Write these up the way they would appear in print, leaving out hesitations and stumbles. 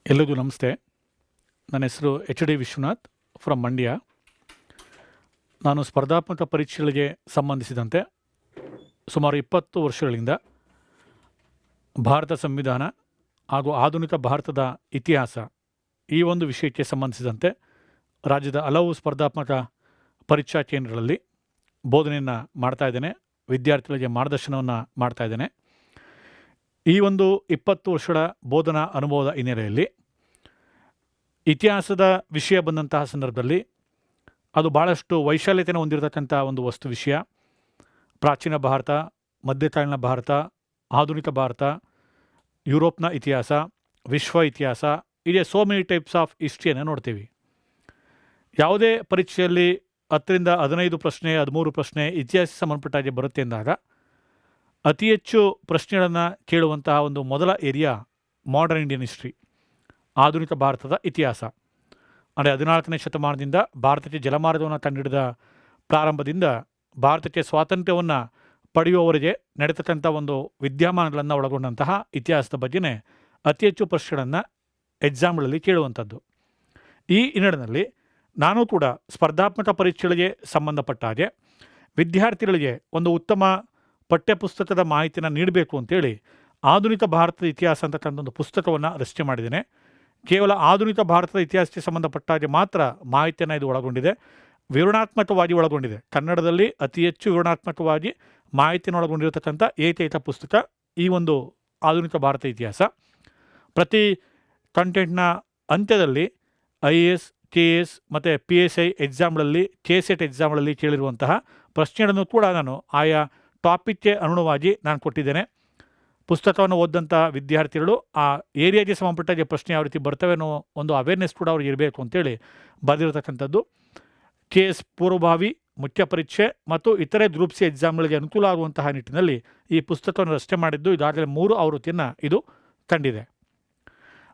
ಎಲ್ಲರಿಗೂ ನಮಸ್ತೆ. ನನ್ನ ಹೆಸರು HD ವಿಶ್ವನಾಥ್ ಫ್ರಮ್ ಮಂಡ್ಯ. ನಾನು ಸ್ಪರ್ಧಾತ್ಮಕ ಪರೀಕ್ಷೆಗಳಿಗೆ ಸಂಬಂಧಿಸಿದಂತೆ ಸುಮಾರು 20 ವರ್ಷಗಳಿಂದ ಭಾರತ ಸಂವಿಧಾನ ಹಾಗೂ ಆಧುನಿಕ ಭಾರತದ ಇತಿಹಾಸ ಈ ಒಂದು ವಿಷಯಕ್ಕೆ ಸಂಬಂಧಿಸಿದಂತೆ ರಾಜ್ಯದ ಹಲವು ಸ್ಪರ್ಧಾತ್ಮಕ ಪರೀಕ್ಷಾ ಕೇಂದ್ರಗಳಲ್ಲಿ ಬೋಧನೆಯನ್ನು ಮಾಡ್ತಾಯಿದ್ದೇನೆ. ವಿದ್ಯಾರ್ಥಿಗಳಿಗೆ ಮಾರ್ಗದರ್ಶನವನ್ನು ಮಾಡ್ತಾಯಿದ್ದೇನೆ. ಈ ಒಂದು 20 ವರ್ಷಗಳ ಬೋಧನಾ ಅನುಭವದ ಹಿನ್ನೆಲೆಯಲ್ಲಿ ಇತಿಹಾಸದ ವಿಷಯ ಬಂದಂತಹ ಸಂದರ್ಭದಲ್ಲಿ ಅದು ಭಾಳಷ್ಟು ವೈಶಾಲ್ಯತೆಯನ್ನು ಹೊಂದಿರತಕ್ಕಂಥ ಒಂದು ವಸ್ತು ವಿಷಯ. ಪ್ರಾಚೀನ ಭಾರತ, ಮಧ್ಯಕಾಲೀನ ಭಾರತ, ಆಧುನಿಕ ಭಾರತ, ಯುರೋಪ್ನ ಇತಿಹಾಸ, ವಿಶ್ವ ಇತಿಹಾಸ, ಹೀಗೆ ಸೋ ಮೆನಿ ಟೈಪ್ಸ್ ಆಫ್ ಹಿಸ್ಟ್ರಿಯನ್ನು ನೋಡ್ತೀವಿ. ಯಾವುದೇ ಪರೀಕ್ಷೆಯಲ್ಲಿ 10ರಿಂದ 15 ಪ್ರಶ್ನೆ, 13 ಪ್ರಶ್ನೆ ಇತಿಹಾಸ ಸಂಬಂಧಪಟ್ಟಾಗೆ ಬರುತ್ತೆ ಎಂದಾಗ ಅತಿ ಹೆಚ್ಚು ಪ್ರಶ್ನೆಗಳನ್ನು ಕೇಳುವಂತಹ ಒಂದು ಮೊದಲ ಏರಿಯಾ ಮಾಡರ್ನ್ ಇಂಡಿಯನ್ ಹಿಸ್ಟ್ರಿ, ಆಧುನಿಕ ಭಾರತದ ಇತಿಹಾಸ. ಅಂದರೆ 14ನೇ ಶತಮಾನದಿಂದ ಭಾರತಕ್ಕೆ ಜಲಮಾರ್ಗವನ್ನು ಕಂಡುಹಿಡಿದ ಪ್ರಾರಂಭದಿಂದ ಭಾರತಕ್ಕೆ ಸ್ವಾತಂತ್ರ್ಯವನ್ನು ಪಡೆಯುವವರೆಗೆ ನಡೆತಕ್ಕಂಥ ಒಂದು ವಿದ್ಯಮಾನಗಳನ್ನು ಒಳಗೊಂಡಂತಹ ಇತಿಹಾಸದ ಬಗ್ಗೆನೇ ಅತಿ ಹೆಚ್ಚು ಪ್ರಶ್ನೆಗಳನ್ನು ಎಕ್ಸಾಮ್ಗಳಲ್ಲಿ ಕೇಳುವಂಥದ್ದು. ಈ ಹಿನ್ನೆಲೆಯಲ್ಲಿ ನಾನು ಕೂಡ ಸ್ಪರ್ಧಾತ್ಮಕ ಪರೀಕ್ಷೆಗಳಿಗೆ ಸಂಬಂಧಪಟ್ಟ ಹಾಗೆ ವಿದ್ಯಾರ್ಥಿಗಳಿಗೆ ಒಂದು ಉತ್ತಮ ಪಠ್ಯಪುಸ್ತಕದ ಮಾಹಿತಿಯನ್ನು ನೀಡಬೇಕು ಅಂತೇಳಿ ಆಧುನಿಕ ಭಾರತದ ಇತಿಹಾಸ ಅಂತಕ್ಕಂಥ ಒಂದು ಪುಸ್ತಕವನ್ನು ರಚನೆ ಮಾಡಿದ್ದೇನೆ. ಕೇವಲ ಆಧುನಿಕ ಭಾರತದ ಇತಿಹಾಸಕ್ಕೆ ಸಂಬಂಧಪಟ್ಟ ಹಾಗೆ ಮಾತ್ರ ಮಾಹಿತಿಯನ್ನು ಇದು ಒಳಗೊಂಡಿದೆ, ವಿವರಣಾತ್ಮಕವಾಗಿ ಒಳಗೊಂಡಿದೆ. ಕನ್ನಡದಲ್ಲಿ ಅತಿ ಹೆಚ್ಚು ವಿವರಣಾತ್ಮಕವಾಗಿ ಮಾಹಿತಿಯನ್ನು ಒಳಗೊಂಡಿರತಕ್ಕಂಥ ಏಕೈಕ ಪುಸ್ತಕ ಈ ಒಂದು ಆಧುನಿಕ ಭಾರತ ಇತಿಹಾಸ. ಪ್ರತಿ ಕಂಟೆಂಟ್ನ ಅಂತ್ಯದಲ್ಲಿ IAS, KS ಮತ್ತು PSI ಎಕ್ಸಾಮ್ಗಳಲ್ಲಿ, KSET ಎಕ್ಸಾಮ್ಗಳಲ್ಲಿ ಕೇಳಿರುವಂತಹ ಪ್ರಶ್ನೆಗಳನ್ನು ಕೂಡ ನಾನು ಆಯಾ ಟಾಪಿಕ್ಗೆ ಅನುಗುಣವಾಗಿ ನಾನು ಕೊಟ್ಟಿದ್ದೇನೆ. ಪುಸ್ತಕವನ್ನು ಓದಿದಂಥ ವಿದ್ಯಾರ್ಥಿಗಳು ಆ ಏರಿಯಾಗೆ ಸಂಬಂಧಪಟ್ಟಾಗೆ ಪ್ರಶ್ನೆ ಯಾವ ರೀತಿ ಬರ್ತವೆ ಅನ್ನೋ ಒಂದು ಅವೇರ್ನೆಸ್ ಕೂಡ ಅವ್ರಿಗೆ ಇರಬೇಕು ಅಂತೇಳಿ ಬರೆದಿರತಕ್ಕಂಥದ್ದು. KS ಪೂರ್ವಭಾವಿ, ಮುಖ್ಯ ಪರೀಕ್ಷೆ ಮತ್ತು ಇತರೆ ಗ್ರೂಪ್ ಸಿ ಎಕ್ಸಾಮ್ಗಳಿಗೆ ಅನುಕೂಲ ಆಗುವಂತಹ ನಿಟ್ಟಿನಲ್ಲಿ ಈ ಪುಸ್ತಕವನ್ನು ರಚನೆ ಮಾಡಿದ್ದು. ಈಗಾಗಲೇ 3 ಆವೃತ್ತಿಯನ್ನು ಇದು ಕಂಡಿದೆ.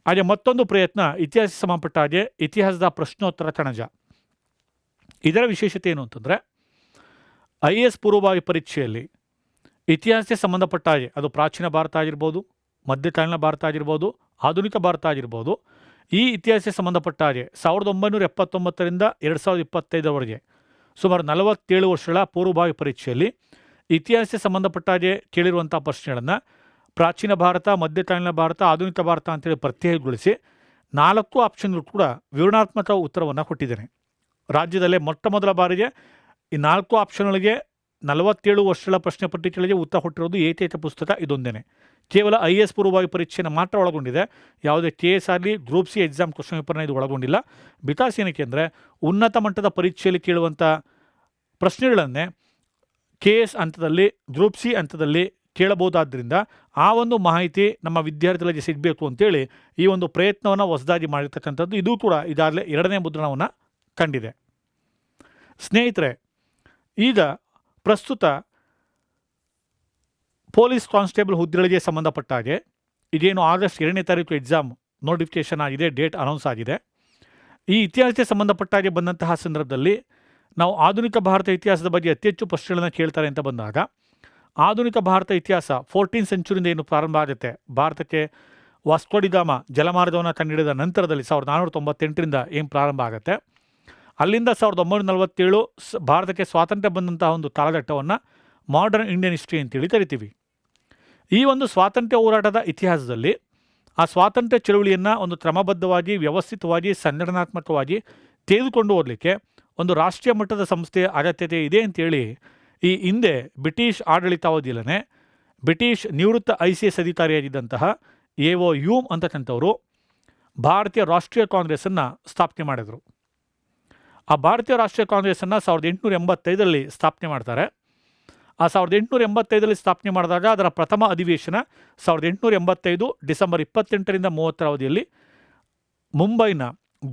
ಹಾಗೆ ಮತ್ತೊಂದು ಪ್ರಯತ್ನ ಇತಿಹಾಸ ಸಂಬಂಧಪಟ್ಟ ಹಾಗೆ ಇತಿಹಾಸದ ಪ್ರಶ್ನೋತ್ತರ ಕಣಜ. ಇದರ ವಿಶೇಷತೆ ಏನು ಅಂತಂದರೆ IAS ಪೂರ್ವಭಾವಿ ಪರೀಕ್ಷೆಯಲ್ಲಿ ಇತಿಹಾಸಕ್ಕೆ ಸಂಬಂಧಪಟ್ಟ ಹಾಗೆ ಅದು ಪ್ರಾಚೀನ ಭಾರತ ಆಗಿರ್ಬೋದು, ಮಧ್ಯಕಾಲೀನ ಭಾರತ ಆಗಿರ್ಬೋದು, ಆಧುನಿಕ ಭಾರತ ಆಗಿರ್ಬೋದು, ಈ ಇತಿಹಾಸಕ್ಕೆ ಸಂಬಂಧಪಟ್ಟ ಹಾಗೆ 1979ರಿಂದ 2025ರವರೆಗೆ ಸುಮಾರು 47 ವರ್ಷಗಳ ಪೂರ್ವಭಾವಿ ಪರೀಕ್ಷೆಯಲ್ಲಿ ಇತಿಹಾಸಕ್ಕೆ ಸಂಬಂಧಪಟ್ಟ ಹಾಗೆ ಕೇಳಿರುವಂಥ ಪ್ರಶ್ನೆಗಳನ್ನು ಪ್ರಾಚೀನ ಭಾರತ, ಮಧ್ಯಕಾಲೀನ ಭಾರತ, ಆಧುನಿಕ ಭಾರತ ಅಂತೇಳಿ ಪ್ರತ್ಯೇಕಗೊಳಿಸಿ 4 ಆಪ್ಷನ್ಗಳು ಕೂಡ ವಿವರಣಾತ್ಮಕ ಉತ್ತರವನ್ನು ಕೊಟ್ಟಿದ್ದೇನೆ. ರಾಜ್ಯದಲ್ಲೇ ಮೊಟ್ಟ ಮೊದಲ ಬಾರಿಗೆ ಈ 4 ಆಪ್ಷನ್ಗಳಿಗೆ 47 ವರ್ಷಗಳ ಪ್ರಶ್ನೆ ಪತ್ರಿಕೆಗಳಿಗೆ ಉತ್ತರ ಕೊಟ್ಟಿರೋದು ಏಕೈಕ ಪುಸ್ತಕ ಇದೊಂದೇ. ಕೇವಲ IAS ಪೂರ್ವಭಾವಿ ಪರೀಕ್ಷೆಯನ್ನು ಮಾತ್ರ ಒಳಗೊಂಡಿದೆ. ಯಾವುದೇ KS ಆಗಲಿ ಗ್ರೂಪ್ ಸಿ ಎಕ್ಸಾಮ್ ಕ್ವಶನ್ ಪೇಪರ್ನ ಇದು ಒಳಗೊಂಡಿಲ್ಲ. ಬಿಕಾಸ್ ಏನಕ್ಕೆ ಅಂದರೆ ಉನ್ನತ ಮಟ್ಟದ ಪರೀಕ್ಷೆಯಲ್ಲಿ ಕೇಳುವಂಥ ಪ್ರಶ್ನೆಗಳನ್ನೇ KS ಹಂತದಲ್ಲಿ, ಗ್ರೂಪ್ ಸಿ ಹಂತದಲ್ಲಿ ಕೇಳಬಹುದಾದ್ದರಿಂದ ಆ ಒಂದು ಮಾಹಿತಿ ನಮ್ಮ ವಿದ್ಯಾರ್ಥಿಗಳಿಗೆ ಸಿಗಬೇಕು ಅಂತೇಳಿ ಈ ಒಂದು ಪ್ರಯತ್ನವನ್ನು ಹೊಸದಾಗಿ ಮಾಡಿರ್ತಕ್ಕಂಥದ್ದು. ಇದು ಕೂಡ ಇದಾಗಲೇ 2ನೇ ಮುದ್ರಣವನ್ನು ಕಂಡಿದೆ. ಸ್ನೇಹಿತರೆ, ಈಗ ಪ್ರಸ್ತುತ ಪೊಲೀಸ್ ಕಾನ್ಸ್ಟೇಬಲ್ ಹುದ್ದೆಗಳಿಗೆ ಸಂಬಂಧಪಟ್ಟ ಹಾಗೆ ಇದೇನು ಆಗಸ್ಟ್ 2ನೇ ತಾರೀಕು ಎಕ್ಸಾಮ್ ನೋಟಿಫಿಕೇಷನ್ ಆಗಿದೆ, ಡೇಟ್ ಅನೌನ್ಸ್ ಆಗಿದೆ. ಈ ಇತಿಹಾಸಕ್ಕೆ ಸಂಬಂಧಪಟ್ಟ ಹಾಗೆ ಬಂದಂತಹ ಸಂದರ್ಭದಲ್ಲಿ ನಾವು ಆಧುನಿಕ ಭಾರತ ಇತಿಹಾಸದ ಬಗ್ಗೆ ಅತಿ ಹೆಚ್ಚು ಪ್ರಶ್ನೆಗಳನ್ನು ಕೇಳ್ತಾರೆ ಅಂತ ಬಂದಾಗ ಆಧುನಿಕ ಭಾರತ ಇತಿಹಾಸ 14th ಸೆಂಚುರಿಯಿಂದ ಏನು ಪ್ರಾರಂಭ ಆಗುತ್ತೆ, ಭಾರತಕ್ಕೆ ವಾಸ್ಕೋ ಡಿ ಗಾಮ ಜಲಮಾರ್ಗವನ್ನು ಕಂಡುಹಿಡಿದ ನಂತರದಲ್ಲಿ 1498ರಿಂದ ಏನು ಪ್ರಾರಂಭ ಆಗುತ್ತೆ, ಅಲ್ಲಿಂದ 1947 ಭಾರತಕ್ಕೆ ಸ್ವಾತಂತ್ರ್ಯ ಬಂದಂತಹ ಒಂದು ಕಾಲಘಟ್ಟವನ್ನು ಮಾಡರ್ನ್ ಇಂಡಿಯನ್ ಹಿಸ್ಟ್ರಿ ಅಂತೇಳಿ ಕರಿತೀವಿ. ಈ ಒಂದು ಸ್ವಾತಂತ್ರ್ಯ ಹೋರಾಟದ ಇತಿಹಾಸದಲ್ಲಿ ಆ ಸ್ವಾತಂತ್ರ್ಯ ಚಳುವಳಿಯನ್ನು ಒಂದು ಕ್ರಮಬದ್ಧವಾಗಿ, ವ್ಯವಸ್ಥಿತವಾಗಿ, ಸಂಘಟನಾತ್ಮಕವಾಗಿ ತೆಗೆದುಕೊಂಡು ಹೋಗಲಿಕ್ಕೆ ಒಂದು ರಾಷ್ಟ್ರೀಯ ಮಟ್ಟದ ಸಂಸ್ಥೆಯ ಅಗತ್ಯತೆ ಇದೆ ಅಂತೇಳಿ ಈ ಹಿಂದೆ ಬ್ರಿಟಿಷ್ ಆಡಳಿತಾವಧಿಯಲ್ಲೇ ಬ್ರಿಟಿಷ್ ನಿವೃತ್ತ ICS ಅಧಿಕಾರಿಯಾಗಿದ್ದಂತಹ AO ಹ್ಯೂಮ್ ಅಂತಕ್ಕಂಥವರು ಭಾರತೀಯ ರಾಷ್ಟ್ರೀಯ ಕಾಂಗ್ರೆಸ್ಸನ್ನು ಸ್ಥಾಪನೆ ಮಾಡಿದರು. ಆ ಭಾರತೀಯ ರಾಷ್ಟ್ರೀಯ ಕಾಂಗ್ರೆಸ್ಸನ್ನು 1885ರಲ್ಲಿ ಸ್ಥಾಪನೆ ಮಾಡ್ತಾರೆ. ಆ 1885ರಲ್ಲಿ ಸ್ಥಾಪನೆ ಮಾಡಿದಾಗ ಅದರ ಪ್ರಥಮ ಅಧಿವೇಶನ 1885 ಡಿಸೆಂಬರ್ 28ರಿಂದ 30ರ ಅವಧಿಯಲ್ಲಿ ಮುಂಬೈನ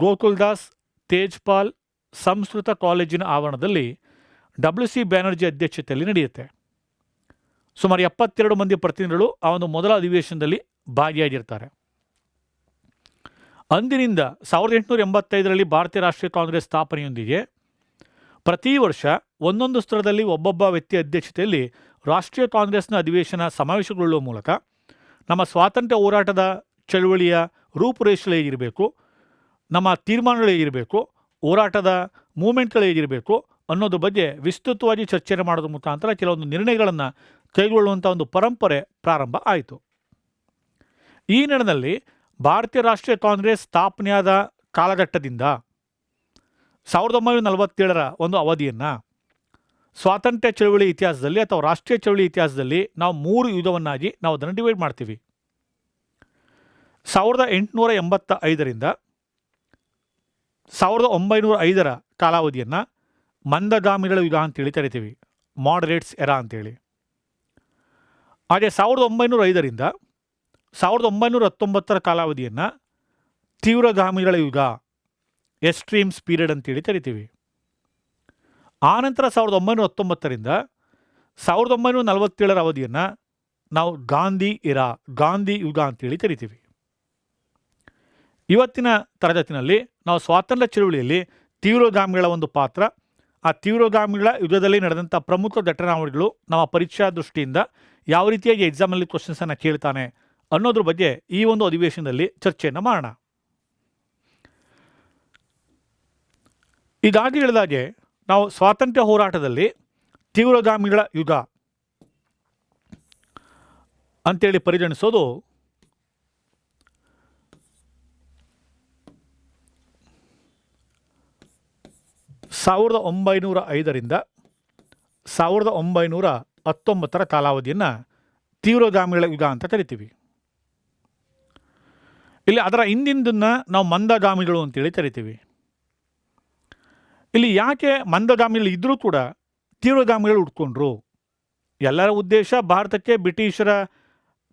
ಗೋಕುಲ್ದಾಸ್ ತೇಜ್ಪಾಲ್ ಸಂಸ್ಕೃತ ಕಾಲೇಜಿನ ಆವರಣದಲ್ಲಿ WC ಬ್ಯಾನರ್ಜಿ ಅಧ್ಯಕ್ಷತೆಯಲ್ಲಿ ನಡೆಯುತ್ತೆ. ಸುಮಾರು 72 ಮಂದಿ ಪ್ರತಿನಿಧಿಗಳು ಆ ಒಂದು ಮೊದಲ ಅಧಿವೇಶನದಲ್ಲಿ ಭಾಗಿಯಾಗಿರ್ತಾರೆ. ಅಂದಿನಿಂದ 1885ರಲ್ಲಿ ಭಾರತೀಯ ರಾಷ್ಟ್ರೀಯ ಕಾಂಗ್ರೆಸ್ ಸ್ಥಾಪನೆಯೊಂದಿಗೆ ಪ್ರತಿ ವರ್ಷ ಒಂದೊಂದು ಸ್ಥಳದಲ್ಲಿ ಒಬ್ಬೊಬ್ಬ ವ್ಯಕ್ತಿ ಅಧ್ಯಕ್ಷತೆಯಲ್ಲಿ ರಾಷ್ಟ್ರೀಯ ಕಾಂಗ್ರೆಸ್ನ ಅಧಿವೇಶನ ಸಮಾವೇಶಗೊಳ್ಳುವ ಮೂಲಕ ನಮ್ಮ ಸ್ವಾತಂತ್ರ್ಯ ಹೋರಾಟದ ಚಳುವಳಿಯ ರೂಪುರೇಷೆಗಳು ಹೇಗಿರಬೇಕು, ನಮ್ಮ ತೀರ್ಮಾನಗಳು ಹೇಗಿರಬೇಕು, ಹೋರಾಟದ ಮೂಮೆಂಟ್ಗಳು ಹೇಗಿರಬೇಕು ಅನ್ನೋದ್ರ ಬಗ್ಗೆ ವಿಸ್ತೃತವಾಗಿ ಚರ್ಚೆಯನ್ನು ಮಾಡೋದ್ರ ಮುಖಾಂತರ ಕೆಲವೊಂದು ನಿರ್ಣಯಗಳನ್ನು ಕೈಗೊಳ್ಳುವಂಥ ಒಂದು ಪರಂಪರೆ ಪ್ರಾರಂಭ ಆಯಿತು. ಈ ನಿಟ್ಟಿನಲ್ಲಿ ಭಾರತೀಯ ರಾಷ್ಟ್ರೀಯ ಕಾಂಗ್ರೆಸ್ ಸ್ಥಾಪನೆಯಾದ ಕಾಲಘಟ್ಟದಿಂದ 1947ರ ಒಂದು ಅವಧಿಯನ್ನು ಸ್ವಾತಂತ್ರ್ಯ ಚಳವಳಿ ಇತಿಹಾಸದಲ್ಲಿ ಅಥವಾ ರಾಷ್ಟ್ರೀಯ ಚಳವಳಿ ಇತಿಹಾಸದಲ್ಲಿ ನಾವು 3 ಯುಗವನ್ನಾಗಿ ನಾವು ಅದನ್ನು ಡಿವೈಡ್ ಮಾಡ್ತೀವಿ. 1885ರಿಂದ 1905ರ ಕಾಲಾವಧಿಯನ್ನು ಮಂದಗಾಮಿಗಳ ಯುಗ ಅಂತೇಳಿ ಕರಿತೀವಿ, ಮಾಡರೇಟ್ಸ್ ಎರಾ ಅಂತೇಳಿ. ಹಾಗೆ 1905ರಿಂದ 1919ರ ಕಾಲಾವಧಿಯನ್ನು ತೀವ್ರಗಾಮಿಗಳ ಯುಗ, ಎಕ್ಸ್ಟ್ರೀಮ್ಸ್ ಪೀರಿಯಡ್ ಅಂತೇಳಿ ಕರಿತೀವಿ. ಆನಂತರ 1919ರಿಂದ 1947ರ ಅವಧಿಯನ್ನು ನಾವು ಗಾಂಧಿ ಎರಾ, ಗಾಂಧಿ ಯುಗ ಅಂತೇಳಿ ಕರಿತೀವಿ. ಇವತ್ತಿನ ತರಗತಿನಲ್ಲಿ ನಾವು ಸ್ವಾತಂತ್ರ್ಯ ಚಳವಳಿಯಲ್ಲಿ ತೀವ್ರಗಾಮಿಗಳ ಒಂದು ಪಾತ್ರ, ಆ ತೀವ್ರಗಾಮಿಗಳ ಯುಗದಲ್ಲಿ ನಡೆದಂಥ ಪ್ರಮುಖ ಘಟನಾವಳಿಗಳು ನಮ್ಮ ಪರೀಕ್ಷಾ ದೃಷ್ಟಿಯಿಂದ ಯಾವ ರೀತಿಯಾಗಿ ಎಕ್ಸಾಮಲ್ಲಿ ಕ್ವಶನ್ಸನ್ನು ಕೇಳ್ತಾನೆ ಅನ್ನೋದ್ರ ಬಗ್ಗೆ ಈ ಒಂದು ಅಧಿವೇಶನದಲ್ಲಿ ಚರ್ಚೆಯನ್ನು ಮಾಡೋಣ. ಇದಾಗಿ ಹೇಳಿದಾಗೆ ನಾವು ಸ್ವಾತಂತ್ರ್ಯ ಹೋರಾಟದಲ್ಲಿ ತೀವ್ರಗಾಮಿಗಳ ಯುಗ ಅಂತೇಳಿ ಪರಿಗಣಿಸೋದು 1905ರಿಂದ 1919ರ ಕಾಲಾವಧಿಯನ್ನು ತೀವ್ರಗಾಮಿಗಳ ಯುಗ ಅಂತ ಕರಿತೀವಿ. ಇಲ್ಲಿ ಅದರ ಹಿಂದಿಂದನ್ನು ನಾವು ಮಂದಗಾಮಿಗಳು ಅಂತೇಳಿ ಕರಿತೀವಿ. ಇಲ್ಲಿ ಯಾಕೆ ಮಂದಗಾಮಿಗಳು ಇದ್ದರೂ ಕೂಡ ತೀವ್ರಗಾಮಿಗಳು ಉಟ್ಕೊಂಡ್ರು? ಎಲ್ಲರ ಉದ್ದೇಶ ಭಾರತಕ್ಕೆ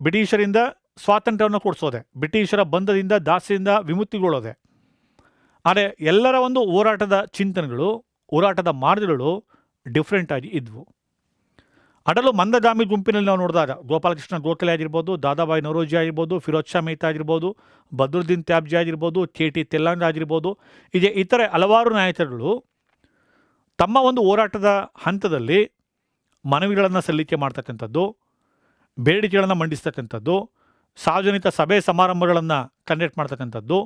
ಬ್ರಿಟಿಷರಿಂದ ಸ್ವಾತಂತ್ರ್ಯವನ್ನು ಕೊಡಿಸೋದೆ, ಬ್ರಿಟಿಷರ ಬಂಧದಿಂದ ದಾಸ್ಯದಿಂದ ವಿಮುಕ್ತಿಗೊಳ್ಳೋದೆ. ಆದರೆ ಎಲ್ಲರ ಒಂದು ಹೋರಾಟದ ಚಿಂತನೆಗಳು, ಹೋರಾಟದ ಮಾರ್ಗಗಳು ಡಿಫ್ರೆಂಟ್ ಆಗಿ ಇದ್ವು. ಅದರಲ್ಲೂ ಮಂದಗಾಮಿ ಗುಂಪಿನಲ್ಲಿ ನಾವು ನೋಡಿದಾಗ ಗೋಪಾಲಕೃಷ್ಣ ಗೋಖಲೆ ಆಗಿರ್ಬೋದು, ದಾದಾಬಾಯಿ ನೌರೋಜಿ ಆಗಿರ್ಬೋದು, ಫಿರೋಜ್ ಶಾ ಮೆಹ್ತಾ ಆಗಿರ್ಬೋದು, ಬದ್ರುದ್ದೀನ್ ತ್ಯಾಬ್ಜಿ ಆಗಿರ್ಬೋದು, KT ತೆಲ್ಲಂಗ ಆಗಿರ್ಬೋದು, ಹೀಗೆ ಇತರೆ ಹಲವಾರು ನಾಯಕರುಗಳು ತಮ್ಮ ಒಂದು ಹೋರಾಟದ ಹಂತದಲ್ಲಿ ಮನವಿಗಳನ್ನು ಸಲ್ಲಿಕೆ ಮಾಡ್ತಕ್ಕಂಥದ್ದು, ಬೇಡಿಕೆಗಳನ್ನು ಮಂಡಿಸ್ತಕ್ಕಂಥದ್ದು, ಸಾರ್ವಜನಿಕ ಸಭೆ ಸಮಾರಂಭಗಳನ್ನು ಕಂಡಕ್ಟ್ ಮಾಡ್ತಕ್ಕಂಥದ್ದು,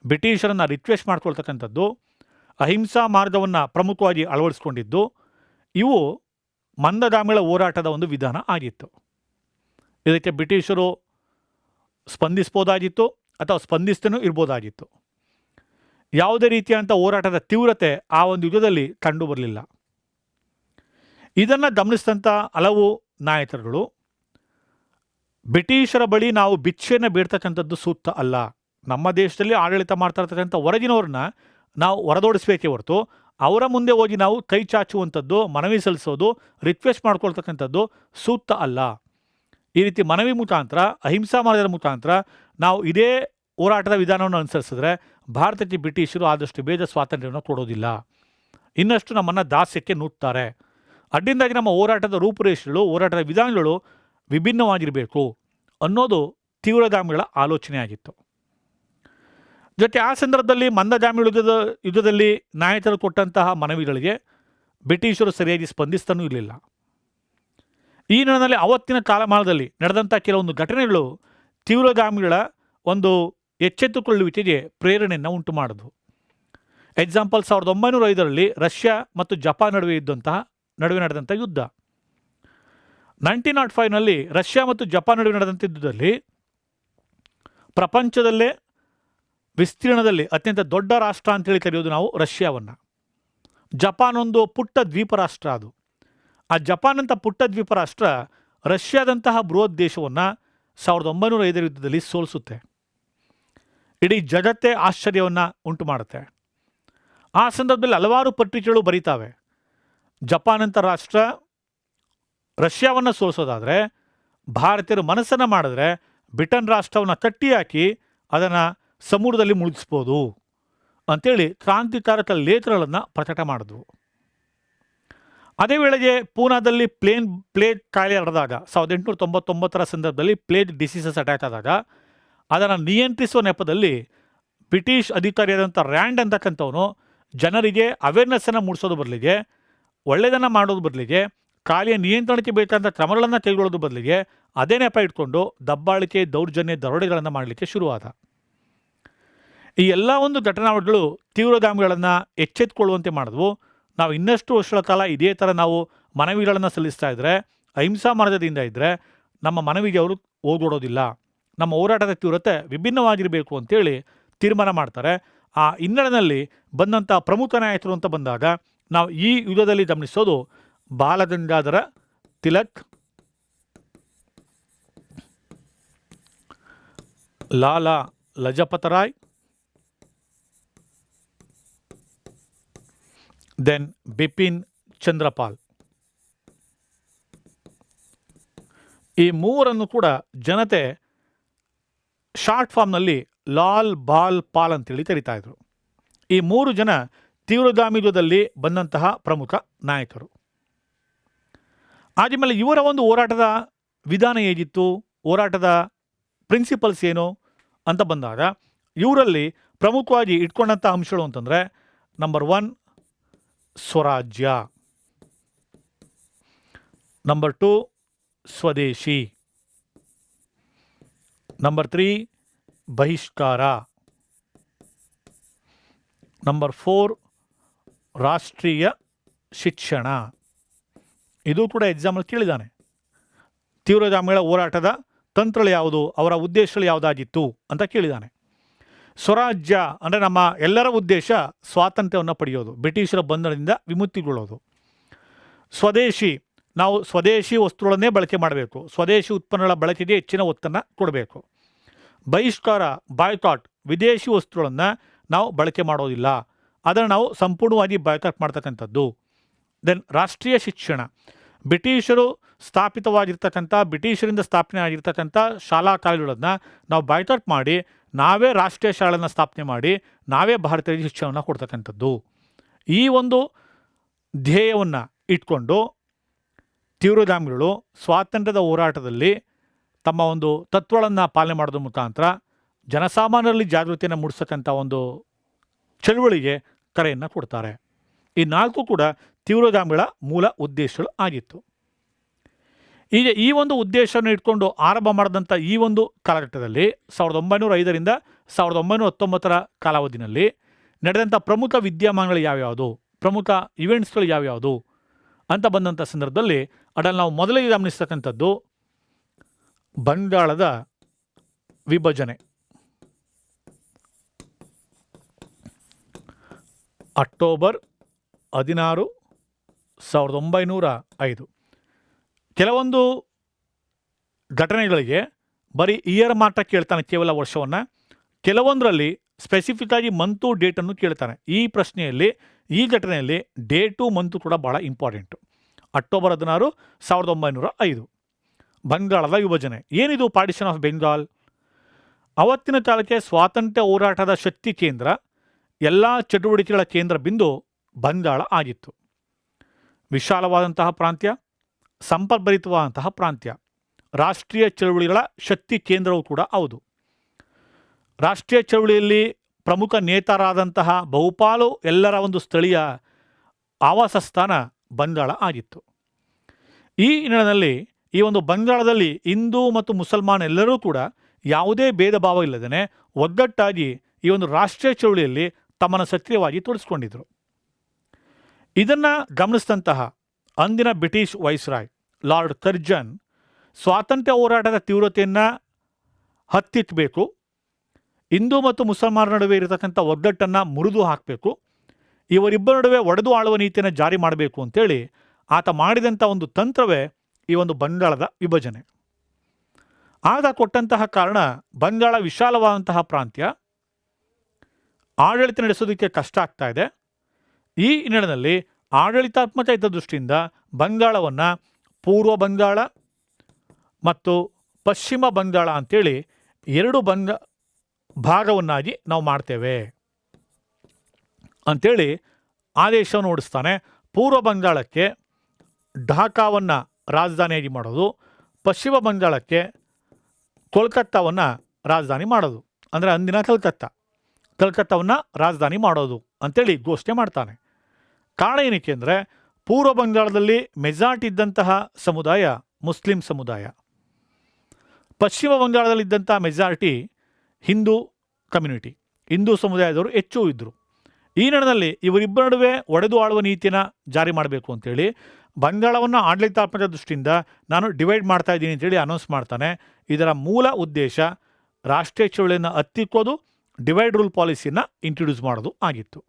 ಬ್ರಿಟಿಷರನ್ನು ರಿಕ್ವೆಸ್ಟ್ ಮಾಡ್ಕೊಳ್ತಕ್ಕಂಥದ್ದು, ಅಹಿಂಸಾ ಮಾರ್ಗವನ್ನು ಪ್ರಮುಖವಾಗಿ ಅಳವಡಿಸ್ಕೊಂಡಿದ್ದು, ಇವು ಮಂದಗಾಮಿಗಳ ಹೋರಾಟದ ಒಂದು ವಿಧಾನ ಆಗಿತ್ತು. ಇದಕ್ಕೆ ಬ್ರಿಟಿಷರು ಸ್ಪಂದಿಸ್ಬೋದಾಗಿತ್ತು ಅಥವಾ ಸ್ಪಂದಿಸ್ತೇನೂ ಇರ್ಬೋದಾಗಿತ್ತು. ಯಾವುದೇ ರೀತಿಯಾದಂಥ ಹೋರಾಟದ ತೀವ್ರತೆ ಆ ಒಂದು ಯುಗದಲ್ಲಿ ಕಂಡು ಬರಲಿಲ್ಲ. ಇದನ್ನು ಗಮನಿಸಿದಂಥ ಹಲವು ನಾಯಕರುಗಳು ಬ್ರಿಟಿಷರ ಬಳಿ ನಾವು ಭಿಕ್ಷೆಯನ್ನು ಬೇಡ್ತಕ್ಕಂಥದ್ದು ಸೂಕ್ತ ಅಲ್ಲ, ನಮ್ಮ ದೇಶದಲ್ಲಿ ಆಡಳಿತ ಮಾಡ್ತಾ ಇರ್ತಕ್ಕಂಥ ಹೊರಗಿನವ್ರನ್ನ ನಾವು ಹೊರದೋಡಿಸ್ಬೇಕೇ ಹೊರತು ಅವರ ಮುಂದೆ ಹೋಗಿ ನಾವು ಕೈ ಚಾಚುವಂಥದ್ದು, ಮನವಿ ಸಲ್ಲಿಸೋದು, ರಿಕ್ವೆಸ್ಟ್ ಮಾಡ್ಕೊಳ್ತಕ್ಕಂಥದ್ದು ಸೂಕ್ತ ಅಲ್ಲ. ಈ ರೀತಿ ಮನವಿ ಮುಖಾಂತರ, ಅಹಿಂಸಾ ಮಾರ್ಗದ ಮುಖಾಂತರ ನಾವು ಇದೇ ಹೋರಾಟದ ವಿಧಾನವನ್ನು ಅನುಸರಿಸಿದ್ರೆ ಭಾರತಕ್ಕೆ ಬ್ರಿಟಿಷರು ಆದಷ್ಟು ಬೇಗ ಸ್ವಾತಂತ್ರ್ಯವನ್ನು ಕೊಡೋದಿಲ್ಲ, ಇನ್ನಷ್ಟು ನಮ್ಮನ್ನು ದಾಸ್ಯಕ್ಕೆ ನೂಕ್ತಾರೆ. ಅಡ್ಡಿಂದಾಗಿ ನಮ್ಮ ಹೋರಾಟದ ರೂಪುರೇಷೆಗಳು, ಹೋರಾಟದ ವಿಧಾನಗಳು ವಿಭಿನ್ನವಾಗಿರಬೇಕು ಅನ್ನೋದು ತೀವ್ರಗಾಮಿಗಳ ಆಲೋಚನೆ ಆಗಿತ್ತು. ಜೊತೆ ಆ ಸಂದರ್ಭದಲ್ಲಿ ಮಂದಗಾಮಿ ಯುಗದಲ್ಲಿ ನಾಯಕರು ಕೊಟ್ಟಂತಹ ಮನವಿಗಳಿಗೆ ಬ್ರಿಟಿಷರು ಸರಿಯಾಗಿ ಸ್ಪಂದಿಸ್ತಾನೂ ಇರಲಿಲ್ಲ. ಈ ನಿಟ್ಟಿನಲ್ಲಿ ಅವತ್ತಿನ ಕಾಲಮಾನದಲ್ಲಿ ನಡೆದಂಥ ಕೆಲವೊಂದು ಘಟನೆಗಳು ತೀವ್ರಗಾಮಿಗಳ ಒಂದು ಎಚ್ಚೆತ್ತುಕೊಳ್ಳುವಿಕೆಗೆ ಪ್ರೇರಣೆಯನ್ನು ಉಂಟು ಮಾಡಿದ್ವು. ಎಕ್ಸಾಂಪಲ್ 1905ರಲ್ಲಿ ರಷ್ಯಾ ಮತ್ತು ಜಪಾನ್ ನಡುವೆ ನಡೆದಂಥ ಯುದ್ಧ. 1905ನಲ್ಲಿ ರಷ್ಯಾ ಮತ್ತು ಜಪಾನ್ ನಡುವೆ ನಡೆದಂಥ ಯುದ್ಧದಲ್ಲಿ ಪ್ರಪಂಚದಲ್ಲೇ ವಿಸ್ತೀರ್ಣದಲ್ಲಿ ಅತ್ಯಂತ ದೊಡ್ಡ ರಾಷ್ಟ್ರ ಅಂತೇಳಿ ಕರೆಯೋದು ನಾವು ರಷ್ಯಾವನ್ನು. ಜಪಾನ್ ಒಂದು ಪುಟ್ಟ ದ್ವೀಪ ರಾಷ್ಟ್ರ. ಅದು ಆ ಜಪಾನ್ ಅಂತ ಪುಟ್ಟ ದ್ವೀಪ ರಾಷ್ಟ್ರ ರಷ್ಯಾದಂತಹ ಬೃಹತ್ ದೇಶವನ್ನು 1905ರ ಯುದ್ಧದಲ್ಲಿ ಸೋಲಿಸುತ್ತೆ. ಇಡೀ ಜಗತ್ತೇ ಆಶ್ಚರ್ಯವನ್ನು ಉಂಟು ಮಾಡುತ್ತೆ. ಆ ಸಂದರ್ಭದಲ್ಲಿ ಹಲವಾರು ಪತ್ರಿಕೆಗಳು ಬರೀತಾವೆ, ಜಪಾನ್ ಅಂತ ರಾಷ್ಟ್ರ ರಷ್ಯಾವನ್ನು ಸೋಲಿಸೋದಾದರೆ, ಭಾರತೀಯರು ಮನಸ್ಸನ್ನು ಮಾಡಿದ್ರೆ ಬ್ರಿಟನ್ ರಾಷ್ಟ್ರವನ್ನು ಕಟ್ಟಿ ಹಾಕಿ ಅದನ್ನು ಸಮುದ್ರದಲ್ಲಿ ಮುಳುಗಿಸ್ಬೋದು ಅಂಥೇಳಿ ಕ್ರಾಂತಿಕಾರಕ ಲೇಖನಗಳನ್ನು ಪ್ರಕಟ ಮಾಡಿದ್ವು. ಅದೇ ವೇಳೆಗೆ ಪೂನಾದಲ್ಲಿ ಪ್ಲೇಗ್ ಕಾಯಿಲೆ ಹರಡಿದಾಗ 1899ರ ಸಂದರ್ಭದಲ್ಲಿ ಪ್ಲೇಗ್ ಡಿಸೀಸಸ್ ಅಟ್ಯಾಕ್ ಆದಾಗ ಅದನ್ನು ನಿಯಂತ್ರಿಸುವ ನೆಪದಲ್ಲಿ ಬ್ರಿಟಿಷ್ ಅಧಿಕಾರಿಯಾದಂಥ ರ್ಯಾಂಡ್ ಅಂತಕ್ಕಂಥವನು ಜನರಿಗೆ ಅವೇರ್ನೆಸ್ಸನ್ನು ಮೂಡಿಸೋದು ಬದಲಿಗೆ, ಒಳ್ಳೆಯದನ್ನು ಮಾಡೋದು ಬದಲಿಗೆ, ಕಾಯಿಲೆಯ ನಿಯಂತ್ರಣಕ್ಕೆ ಬೇಕಾದಂಥ ಕ್ರಮಗಳನ್ನು ಕೈಗೊಳ್ಳೋದು ಬದಲಿಗೆ ಅದೇ ನೆಪ ಇಟ್ಕೊಂಡು ದಬ್ಬಾಳಿಕೆ, ದೌರ್ಜನ್ಯ, ದರೋಡೆಗಳನ್ನು ಮಾಡಲಿಕ್ಕೆ ಶುರುವಾದ. ಈ ಎಲ್ಲ ಒಂದು ಘಟನಾವಳಿಗಳು ತೀವ್ರಗಾಮಿಗಳನ್ನು ಎಚ್ಚೆತ್ತುಕೊಳ್ಳುವಂತೆ ಮಾಡಿದ್ವು. ನಾವು ಇನ್ನಷ್ಟು ವರ್ಷಗಳ ಕಾಲ ಇದೇ ಥರ ನಾವು ಮನವಿಗಳನ್ನು ಸಲ್ಲಿಸ್ತಾ ಇದ್ದರೆ, ಅಹಿಂಸಾ ಮಾರ್ಗದಿಂದ ಇದ್ದರೆ ನಮ್ಮ ಮನವಿಗೆ ಅವರು ಓಗೊಡೋದಿಲ್ಲ. ನಮ್ಮ ಹೋರಾಟದ ತೀವ್ರತೆ ವಿಭಿನ್ನವಾಗಿರಬೇಕು ಅಂತೇಳಿ ತೀರ್ಮಾನ ಮಾಡ್ತಾರೆ. ಆ ಹಿನ್ನೆಲೆಯಲ್ಲಿ ಬಂದಂಥ ಪ್ರಮುಖ ನಾಯಕರು ಅಂತ ಬಂದಾಗ ನಾವು ಈ ಯುದ್ಧದಲ್ಲಿ ಗಮನಿಸೋದು ಬಾಲಗಂಗಾಧರ ತಿಲಕ್, ಲಾಲಾ ಲಜಪತ್ ರಾಯ್, ದೆನ್ ಬಿಪಿನ್ ಚಂದ್ರಪಾಲ್. ಈ ಮೂವರನ್ನು ಕೂಡ ಜನತೆ ಶಾರ್ಟ್ ಫಾರ್ಮ್ನಲ್ಲಿ ಲಾಲ್ ಬಾಲ್ ಪಾಲ್ ಅಂತೇಳಿ ಕರೀತಾ ಇದ್ರು. ಈ 3 ಜನ ತೀವ್ರಗಾಮಿ ಯುದ್ಧದಲ್ಲಿ ಬಂದಂತಹ ಪ್ರಮುಖ ನಾಯಕರು. ಆದಮೇಲೆ ಇವರ ಒಂದು ಹೋರಾಟದ ವಿಧಾನ ಹೇಗಿತ್ತು, ಹೋರಾಟದ ಪ್ರಿನ್ಸಿಪಲ್ಸ್ ಏನು ಅಂತ ಬಂದಾಗ ಇವರಲ್ಲಿ ಪ್ರಮುಖವಾಗಿ ಇಟ್ಕೊಂಡಂಥ ಅಂಶಗಳು ಅಂತಂದರೆ, ನಂಬರ್ 1 ಸ್ವರಾಜ್ಯ, ನಂಬರ್ 2 ಸ್ವದೇಶಿ, ನಂಬರ್ 3 ಬಹಿಷ್ಕಾರ, ನಂಬರ್ 4 ರಾಷ್ಟ್ರೀಯ ಶಿಕ್ಷಣ. ಇದು ಕೂಡ ಎಕ್ಸಾಮಲ್ಲಿ ಕೇಳಿದ್ದಾನೆ. ತೀವ್ರಗಾಮಿಗಳ ಹೋರಾಟದ ತಂತ್ರಗಳು ಯಾವುದು, ಅವರ ಉದ್ದೇಶಗಳು ಯಾವುದಾಗಿತ್ತು ಅಂತ ಕೇಳಿದ್ದಾನೆ. ಸ್ವರಾಜ್ಯ ಅಂದರೆ ನಮ್ಮ ಎಲ್ಲರ ಉದ್ದೇಶ ಸ್ವಾತಂತ್ರ್ಯವನ್ನು ಪಡೆಯೋದು, ಬ್ರಿಟಿಷರ ಬಂಧನದಿಂದ ವಿಮುಕ್ತಿಗೊಳ್ಳೋದು. ಸ್ವದೇಶಿ, ನಾವು ಸ್ವದೇಶಿ ವಸ್ತುಗಳನ್ನೇ ಬಳಕೆ ಮಾಡಬೇಕು, ಸ್ವದೇಶಿ ಉತ್ಪನ್ನಗಳ ಬಳಕೆಗೆ ಹೆಚ್ಚಿನ ಒತ್ತನ್ನು ಕೊಡಬೇಕು. ಬಹಿಷ್ಕಾರ, ಬಾಯ್ಕಾಟ್, ವಿದೇಶಿ ವಸ್ತುಗಳನ್ನು ನಾವು ಬಳಕೆ ಮಾಡೋದಿಲ್ಲ, ಅದನ್ನು ನಾವು ಸಂಪೂರ್ಣವಾಗಿ ಬಾಯ್ಕಾಟ್ ಮಾಡ್ತಕ್ಕಂಥದ್ದು. ದೆನ್ ರಾಷ್ಟ್ರೀಯ ಶಿಕ್ಷಣ, ಬ್ರಿಟಿಷರಿಂದ ಸ್ಥಾಪನೆ ಆಗಿರ್ತಕ್ಕಂಥ ಶಾಲಾ ಕಾಲೇಜುಗಳನ್ನು ನಾವು ಬಾಯ್ಕಾಟ್ ಮಾಡಿ ನಾವೇ ರಾಷ್ಟ್ರೀಯ ಶಾಲೆಯನ್ನು ಸ್ಥಾಪನೆ ಮಾಡಿ ನಾವೇ ಭಾರತೀಯ ಶಿಕ್ಷಣವನ್ನು ಕೊಡ್ತಕ್ಕಂಥದ್ದು. ಈ ಒಂದು ಧ್ಯೇಯವನ್ನು ಇಟ್ಕೊಂಡು ತೀವ್ರಗಾಮಿಗಳು ಸ್ವಾತಂತ್ರ್ಯದ ಹೋರಾಟದಲ್ಲಿ ತಮ್ಮ ಒಂದು ತತ್ವಗಳನ್ನು ಪಾಲನೆ ಮಾಡೋದ್ರ ಮುಖಾಂತರ ಜನಸಾಮಾನ್ಯರಲ್ಲಿ ಜಾಗೃತಿಯನ್ನು ಮೂಡಿಸ್ತಕ್ಕಂಥ ಒಂದು ಚಳುವಳಿಗೆ ಕರೆಯನ್ನು ಕೊಡ್ತಾರೆ. ಈ 4 ಕೂಡ ತೀವ್ರಗಾಮಿಗಳ ಮೂಲ ಉದ್ದೇಶಗಳು ಆಗಿತ್ತು. ಈಗ ಈ ಒಂದು ಉದ್ದೇಶವನ್ನು ಇಟ್ಕೊಂಡು ಆರಂಭ ಮಾಡಿದಂಥ ಈ ಒಂದು ಕಾಲಘಟ್ಟದಲ್ಲಿ 1905ರಿಂದ 1919 ಕಾಲಾವಧಿನಲ್ಲಿ ನಡೆದಂಥ ಪ್ರಮುಖ ವಿದ್ಯಮಾನಗಳು ಯಾವ್ಯಾವುದು, ಪ್ರಮುಖ ಇವೆಂಟ್ಸ್ಗಳು ಯಾವ್ಯಾವುದು ಅಂತ ಬಂದಂಥ ಸಂದರ್ಭದಲ್ಲಿ ಅದನ್ನು ನಾವು ಮೊದಲಿಗೆ ಗಮನಿಸ್ತಕ್ಕಂಥದ್ದು ಬಂಗಾಳದ ವಿಭಜನೆ. ಅಕ್ಟೋಬರ್ 16, 1905. ಕೆಲವೊಂದು ಘಟನೆಗಳಿಗೆ ಬರೀ ಇಯರ್ ಮಾತ್ರ ಕೇಳ್ತಾನೆ, ಕೇವಲ ವರ್ಷವನ್ನು. ಕೆಲವೊಂದರಲ್ಲಿ ಸ್ಪೆಸಿಫಿಕ್ ಆಗಿ ಮಂತು ಡೇಟನ್ನು ಕೇಳ್ತಾನೆ. ಈ ಪ್ರಶ್ನೆಯಲ್ಲಿ, ಈ ಘಟನೆಯಲ್ಲಿ ಡೇಟು ಮಂತು ಕೂಡ ಭಾಳ ಇಂಪಾರ್ಟೆಂಟು. ಅಕ್ಟೋಬರ್ 16, 1905 ಬಂಗಾಳದ ವಿಭಜನೆ. ಏನಿದು ಪಾರ್ಟಿಷನ್ ಆಫ್ ಬೆಂಗಾಲ್? ಅವತ್ತಿನ ಕಾಲಕ್ಕೆ ಸ್ವಾತಂತ್ರ್ಯ ಹೋರಾಟದ ಶಕ್ತಿ ಕೇಂದ್ರ, ಎಲ್ಲ ಚಟುವಟಿಕೆಗಳ ಕೇಂದ್ರ ಬಿಂದು ಬಂಗಾಳ ಆಗಿತ್ತು. ವಿಶಾಲವಾದಂತಹ ಪ್ರಾಂತ್ಯ, ಸಂಪದ್ಭರಿತವಾದಂತಹ ಪ್ರಾಂತ್ಯ, ರಾಷ್ಟ್ರೀಯ ಚಳುವಳಿಗಳ ಶಕ್ತಿ ಕೇಂದ್ರವೂ ಕೂಡ ಹೌದು. ರಾಷ್ಟ್ರೀಯ ಚಳುವಳಿಯಲ್ಲಿ ಪ್ರಮುಖ ನೇತಾರಾದಂತಹ ಬಹುಪಾಲು ಎಲ್ಲರ ಒಂದು ಸ್ಥಳೀಯ ಆವಾಸ ಸ್ಥಾನ ಬಂಗಾಳ ಆಗಿತ್ತು. ಈ ಹಿನ್ನೆಲೆಯಲ್ಲಿ ಈ ಒಂದು ಬಂಗಾಳದಲ್ಲಿ ಹಿಂದೂ ಮತ್ತು ಮುಸಲ್ಮಾನ್ ಎಲ್ಲರೂ ಕೂಡ ಯಾವುದೇ ಭೇದ ಭಾವ ಇಲ್ಲದೇ ಒಗ್ಗಟ್ಟಾಗಿ ಈ ಒಂದು ರಾಷ್ಟ್ರೀಯ ಚಳುವಳಿಯಲ್ಲಿ ತಮ್ಮನ್ನು ಸಕ್ರಿಯವಾಗಿ ತೊಡಗಿಸ್ಕೊಂಡಿದ್ರು. ಇದನ್ನು ಗಮನಿಸಿದಂತಹ ಅಂದಿನ ಬ್ರಿಟಿಷ್ ವೈಸ್ರಾಯ್ ಲಾರ್ಡ್ ಕರ್ಜನ್ ಸ್ವಾತಂತ್ರ್ಯ ಹೋರಾಟದ ತೀವ್ರತೆಯನ್ನು ಹತ್ತಿಕ್ಕಬೇಕು, ಹಿಂದೂ ಮತ್ತು ಮುಸಲ್ಮಾನರ ನಡುವೆ ಇರತಕ್ಕಂಥ ಒಗ್ಗಟ್ಟನ್ನು ಮುರಿದು ಹಾಕಬೇಕು, ಇವರಿಬ್ಬರ ನಡುವೆ ಒಡೆದು ಆಳುವ ನೀತಿಯನ್ನು ಜಾರಿ ಮಾಡಬೇಕು ಅಂತೇಳಿ ಆತ ಮಾಡಿದಂಥ ಒಂದು ತಂತ್ರವೇ ಈ ಒಂದು ಬಂಗಾಳದ ವಿಭಜನೆ. ಆಗ ಕೊಟ್ಟಂತಹ ಕಾರಣ, ಬಂಗಾಳ ವಿಶಾಲವಾದಂತಹ ಪ್ರಾಂತ್ಯ, ಆಡಳಿತ ನಡೆಸೋದಕ್ಕೆ ಕಷ್ಟ ಆಗ್ತಾ ಇದೆ. ಈ ಹಿನ್ನೆಲೆಯಲ್ಲಿ ಆಡಳಿತಾತ್ಮಕ ಹಿತದೃಷ್ಟಿಯಿಂದ ಬಂಗಾಳವನ್ನು ಪೂರ್ವ ಬಂಗಾಳ ಮತ್ತು ಪಶ್ಚಿಮ ಬಂಗಾಳ ಅಂಥೇಳಿ 2 ಭಾಗವನ್ನಾಗಿ ನಾವು ಮಾಡ್ತೇವೆ ಅಂಥೇಳಿ ಆದೇಶವನ್ನು ಹೊರಡಿಸ್ತಾನೆ. ಪೂರ್ವ ಬಂಗಾಳಕ್ಕೆ ಢಾಕಾವನ್ನು ರಾಜಧಾನಿಯಾಗಿ ಮಾಡೋದು, ಪಶ್ಚಿಮ ಬಂಗಾಳಕ್ಕೆ ಕೋಲ್ಕತ್ತಾವನ್ನು ರಾಜಧಾನಿ ಮಾಡೋದು. ಅಂದರೆ ಅಂದಿನ ಕಲ್ಕತ್ತಾವನ್ನು ರಾಜಧಾನಿ ಮಾಡೋದು ಅಂಥೇಳಿ ಘೋಷಣೆ ಮಾಡ್ತಾನೆ. ಕಾರಣ ಏನಕ್ಕೆ ಅಂದರೆ, ಪೂರ್ವ ಬಂಗಾಳದಲ್ಲಿ ಮೆಜಾರಿಟಿ ಇದ್ದಂತಹ ಸಮುದಾಯ ಮುಸ್ಲಿಂ ಸಮುದಾಯ, ಪಶ್ಚಿಮ ಬಂಗಾಳದಲ್ಲಿದ್ದಂಥ ಮೆಜಾರಿಟಿ ಹಿಂದೂ ಕಮ್ಯುನಿಟಿ. ಹಿಂದೂ ಸಮುದಾಯದವರು ಹೆಚ್ಚು ಇದ್ದರು. ಈ ನಿಟ್ಟಿನಲ್ಲಿ ಇವರಿಬ್ಬರ ನಡುವೆ ಒಡೆದು ಆಳುವ ನೀತಿಯನ್ನು ಜಾರಿ ಮಾಡಬೇಕು ಅಂತೇಳಿ ಬಂಗಾಳವನ್ನು ಆಡಳಿತಾತ್ಮಕ ದೃಷ್ಟಿಯಿಂದ ನಾನು ಡಿವೈಡ್ ಮಾಡ್ತಾ ಇದ್ದೀನಿ ಅಂತೇಳಿ ಅನೌನ್ಸ್ ಮಾಡ್ತಾನೆ. ಇದರ ಮೂಲ ಉದ್ದೇಶ ರಾಷ್ಟ್ರೀಯ ಚಳವಳಿಯನ್ನು ಹತ್ತಿಕ್ಕೋದು, ಡಿವೈಡ್ ರೂಲ್ ಪಾಲಿಸಿಯನ್ನು ಇಂಟ್ರೊಡ್ಯೂಸ್ ಮಾಡೋದು ಆಗಿತ್ತು.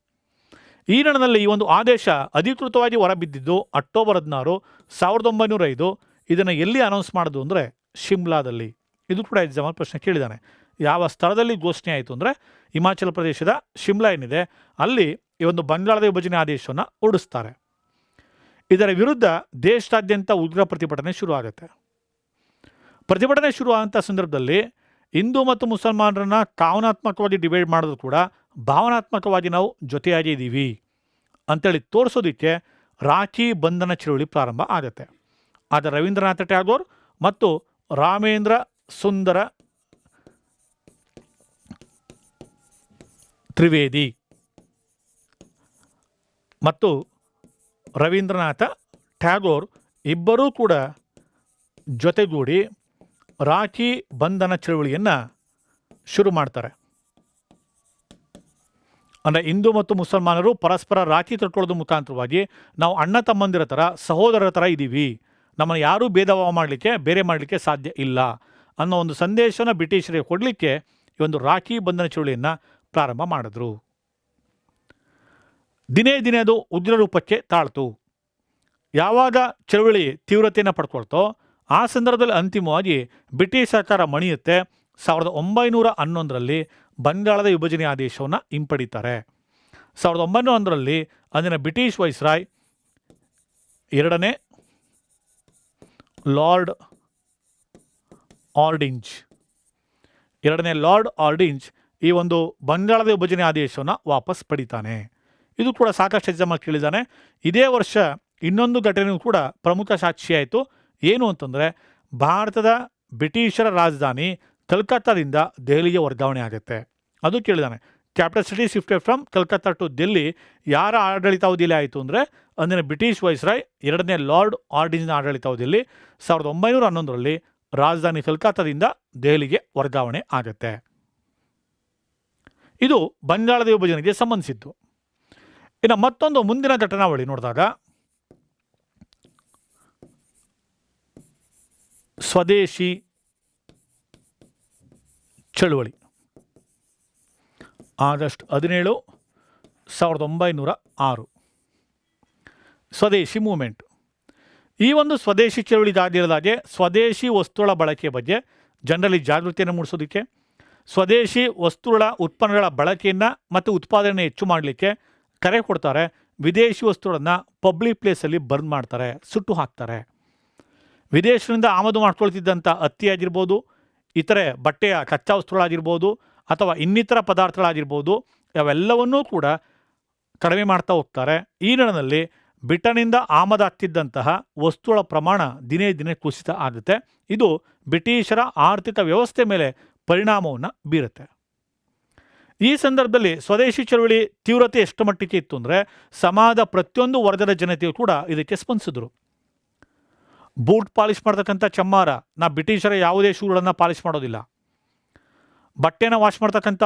ಈ ನಿಟ್ಟಿನಲ್ಲಿ ಈ ಒಂದು ಆದೇಶ ಅಧಿಕೃತವಾಗಿ ಹೊರಬಿದ್ದಿದ್ದು ಅಕ್ಟೋಬರ್ 16, 1905. ಇದನ್ನು ಎಲ್ಲಿ ಅನೌನ್ಸ್ ಮಾಡೋದು ಅಂದರೆ ಶಿಮ್ಲಾದಲ್ಲಿ. ಇದು ಕೂಡ ಎಕ್ಸಾಮಲ್ಲಿ ಪ್ರಶ್ನೆ ಕೇಳಿದ್ದಾನೆ. ಯಾವ ಸ್ಥಳದಲ್ಲಿ ಘೋಷಣೆ ಆಯಿತು ಅಂದರೆ ಹಿಮಾಚಲ ಪ್ರದೇಶದ ಶಿಮ್ಲಾ ಏನಿದೆ ಅಲ್ಲಿ ಈ ಒಂದು ಬಂಗಾಳದ ವಿಭಜನೆ ಆದೇಶವನ್ನು ಹೊರಡಿಸ್ತಾರೆ. ಇದರ ವಿರುದ್ಧ ದೇಶದಾದ್ಯಂತ ಉಗ್ರ ಪ್ರತಿಭಟನೆ ಶುರು ಆಗುತ್ತೆ. ಪ್ರತಿಭಟನೆ ಶುರುವಾದಂಥ ಸಂದರ್ಭದಲ್ಲಿ ಹಿಂದೂ ಮತ್ತು ಮುಸಲ್ಮಾನರನ್ನು ಕಾನೂನಾತ್ಮಕವಾಗಿ ಡಿವೈಡ್ ಮಾಡೋದು ಕೂಡ ಭಾವನಾತ್ಮಕವಾಗಿ ನಾವು ಜೊತೆಯಾಗಿ ಇದ್ದೀವಿ ಅಂತೇಳಿ ತೋರಿಸೋದಕ್ಕೆ ರಾಖಿ ಬಂಧನ ಚಳವಳಿ ಪ್ರಾರಂಭ ಆಗುತ್ತೆ. ಆದರೆ ರವೀಂದ್ರನಾಥ ಟ್ಯಾಗೋರ್ ಮತ್ತು ರಾಮೇಂದ್ರ ಸುಂದರ ತ್ರಿವೇದಿ ಮತ್ತು ರವೀಂದ್ರನಾಥ ಟ್ಯಾಗೋರ್ ಇಬ್ಬರೂ ಕೂಡ ಜೊತೆಗೂಡಿ ರಾಖಿ ಬಂಧನ ಚಳವಳಿಯನ್ನು ಶುರು ಮಾಡ್ತಾರೆ. ಅಂದರೆ ಹಿಂದೂ ಮತ್ತು ಮುಸಲ್ಮಾನರು ಪರಸ್ಪರ ರಾಖಿ ಕಟ್ಕೊಳ್ಳೋದ್ರ ಮುಖಾಂತರವಾಗಿ ನಾವು ಅಣ್ಣ ತಮ್ಮಂದಿರ ಥರ, ಸಹೋದರರ ಥರ ಇದ್ದೀವಿ, ನಮ್ಮನ್ನು ಯಾರೂ ಭೇದ ಭಾವ ಬೇರೆ ಮಾಡಲಿಕ್ಕೆ ಸಾಧ್ಯ ಇಲ್ಲ ಅನ್ನೋ ಒಂದು ಸಂದೇಶನ ಬ್ರಿಟಿಷರಿಗೆ ಕೊಡಲಿಕ್ಕೆ ಈ ಒಂದು ರಾಖಿ ಬಂಧನ ಚಳವಳಿಯನ್ನು ಪ್ರಾರಂಭ ಮಾಡಿದ್ರು. ದಿನೇ ದಿನೇ ಅದು ಉಗ್ರ ರೂಪಕ್ಕೆ ತಾಳ್ತು. ಯಾವಾಗ ಚಳವಳಿ ತೀವ್ರತೆಯನ್ನು ಪಡ್ಕೊಳ್ತೋ ಆ ಸಂದರ್ಭದಲ್ಲಿ ಅಂತಿಮವಾಗಿ ಬ್ರಿಟಿಷ್ ಸರ್ಕಾರ ಮಣಿಯುತ್ತೆ. 1911ರಲ್ಲಿ ಬಂಗಾಳದ ವಿಭಜನೆ ಆದೇಶವನ್ನು ಹಿಂಪಡಿತಾರೆ. 1911ರಲ್ಲಿ ಅಂದಿನ ಬ್ರಿಟಿಷ್ ವೈಸ್ರಾಯ್ 2ನೇ ಲಾರ್ಡ್ ಆರ್ಡಿಂಜ್ ಈ ಒಂದು ಬಂಗಾಳದ ವಿಭಜನೆ ಆದೇಶವನ್ನು ವಾಪಸ್ ಪಡಿತಾನೆ. ಇದು ಕೂಡ ಸಾಕಷ್ಟು ಎಕ್ಸಾಮಲ್ಲಿ ಕೇಳಿದ್ದಾನೆ. ಇದೇ ವರ್ಷ ಇನ್ನೊಂದು ಘಟನೆಯೂ ಕೂಡ ಪ್ರಮುಖ ಸಾಕ್ಷಿಯಾಯಿತು. ಏನು ಅಂತಂದರೆ ಭಾರತದ ಬ್ರಿಟಿಷರ ರಾಜಧಾನಿ ಕಲ್ಕತ್ತಾದಿಂದ ದೆಹಲಿಗೆ ವರ್ಗಾವಣೆ ಆಗುತ್ತೆ. ಅದು ಕೇಳಿದ್ದಾನೆ. Capital city shifted from Calcutta to Delhi. ಯಾರ ಆಡಳಿತಾವಧಿಯಲ್ಲಿ ಆಯಿತು ಅಂದರೆ ಅಂದಿನ ಬ್ರಿಟಿಷ್ ವೈಸ್ರಾಯ್ 2ನೇ ಲಾರ್ಡ್ ಆರ್ಡಿಂಜ್ನ ಆಡಳಿತಾವಧಿಯಲ್ಲಿ 1911ರಲ್ಲಿ ರಾಜಧಾನಿ ಕಲ್ಕತ್ತಾದಿಂದ ದೆಹಲಿಗೆ ವರ್ಗಾವಣೆ ಆಗುತ್ತೆ. ಇದು ಬಂಗಾಳದ ವಿಭಜನೆಗೆ ಸಂಬಂಧಿಸಿದ್ದು. ಇನ್ನು ಮತ್ತೊಂದು ಮುಂದಿನ ಘಟನಾವಳಿ ನೋಡಿದಾಗ ಸ್ವದೇಶಿ ಚಳುವಳಿ. ಆಗಸ್ಟ್ 17, 1906 ಸ್ವದೇಶಿ ಮೂವ್ಮೆಂಟ್. ಈ ಒಂದು ಸ್ವದೇಶಿ ಚಳುವಳಿ ದಾದಿರದಾಗೆ ಸ್ವದೇಶಿ ವಸ್ತುಗಳ ಬಳಕೆ ಬಗ್ಗೆ ಜನರಲ್ಲಿ ಜಾಗೃತಿಯನ್ನು ಮೂಡಿಸೋದಕ್ಕೆ, ಸ್ವದೇಶಿ ವಸ್ತುಗಳ ಉತ್ಪನ್ನಗಳ ಬಳಕೆಯನ್ನು ಮತ್ತು ಉತ್ಪಾದನೆ ಹೆಚ್ಚು ಮಾಡಲಿಕ್ಕೆ ಕರೆ ಕೊಡ್ತಾರೆ. ವಿದೇಶಿ ವಸ್ತುಗಳನ್ನು ಪಬ್ಲಿಕ್ ಪ್ಲೇಸಲ್ಲಿ ಬರ್ನ್ ಮಾಡ್ತಾರೆ, ಸುಟ್ಟು ಹಾಕ್ತಾರೆ. ವಿದೇಶದಿಂದ ಆಮದು ಮಾಡ್ಕೊಳ್ತಿದ್ದಂಥ ಹತ್ತಿ ಆಗಿರ್ಬೋದು, ಇತರೆ ಬಟ್ಟೆಯ ಕಚ್ಚಾ ವಸ್ತುಗಳಾಗಿರ್ಬೋದು ಅಥವಾ ಇನ್ನಿತರ ಪದಾರ್ಥಗಳಾಗಿರ್ಬೋದು, ಅವೆಲ್ಲವನ್ನೂ ಕೂಡ ಕಡಿಮೆ ಮಾಡ್ತಾ ಹೋಗ್ತಾರೆ. ಈ ನಿಟ್ಟಿನಲ್ಲಿ ಬ್ರಿಟನ್ನಿಂದ ಆಮದಾಗ್ತಿದ್ದಂತಹ ವಸ್ತುಗಳ ಪ್ರಮಾಣ ದಿನೇ ದಿನೇ ಕುಸಿತ ಆಗುತ್ತೆ. ಇದು ಬ್ರಿಟಿಷರ ಆರ್ಥಿಕ ವ್ಯವಸ್ಥೆ ಮೇಲೆ ಪರಿಣಾಮವನ್ನು ಬೀರುತ್ತೆ. ಈ ಸಂದರ್ಭದಲ್ಲಿ ಸ್ವದೇಶಿ ಚಳವಳಿ ತೀವ್ರತೆ ಎಷ್ಟು ಮಟ್ಟಿಗೆ ಇತ್ತು ಅಂದರೆ ಸಮಾಜದ ಪ್ರತಿಯೊಂದು ವರ್ಗದ ಜನತೆಯು ಕೂಡ ಇದಕ್ಕೆ ಸ್ಪಂದಿಸಿದ್ರು. ಬೂಟ್ ಪಾಲಿಷ್ ಮಾಡ್ತಕ್ಕಂಥ ಚಮ್ಮಾರ ಬ್ರಿಟಿಷರ ಯಾವುದೇ ಶೂಗಳನ್ನು ಪಾಲಿಷ್ ಮಾಡೋದಿಲ್ಲ. ಬಟ್ಟೆನ ವಾಶ್ ಮಾಡ್ತಕ್ಕಂಥ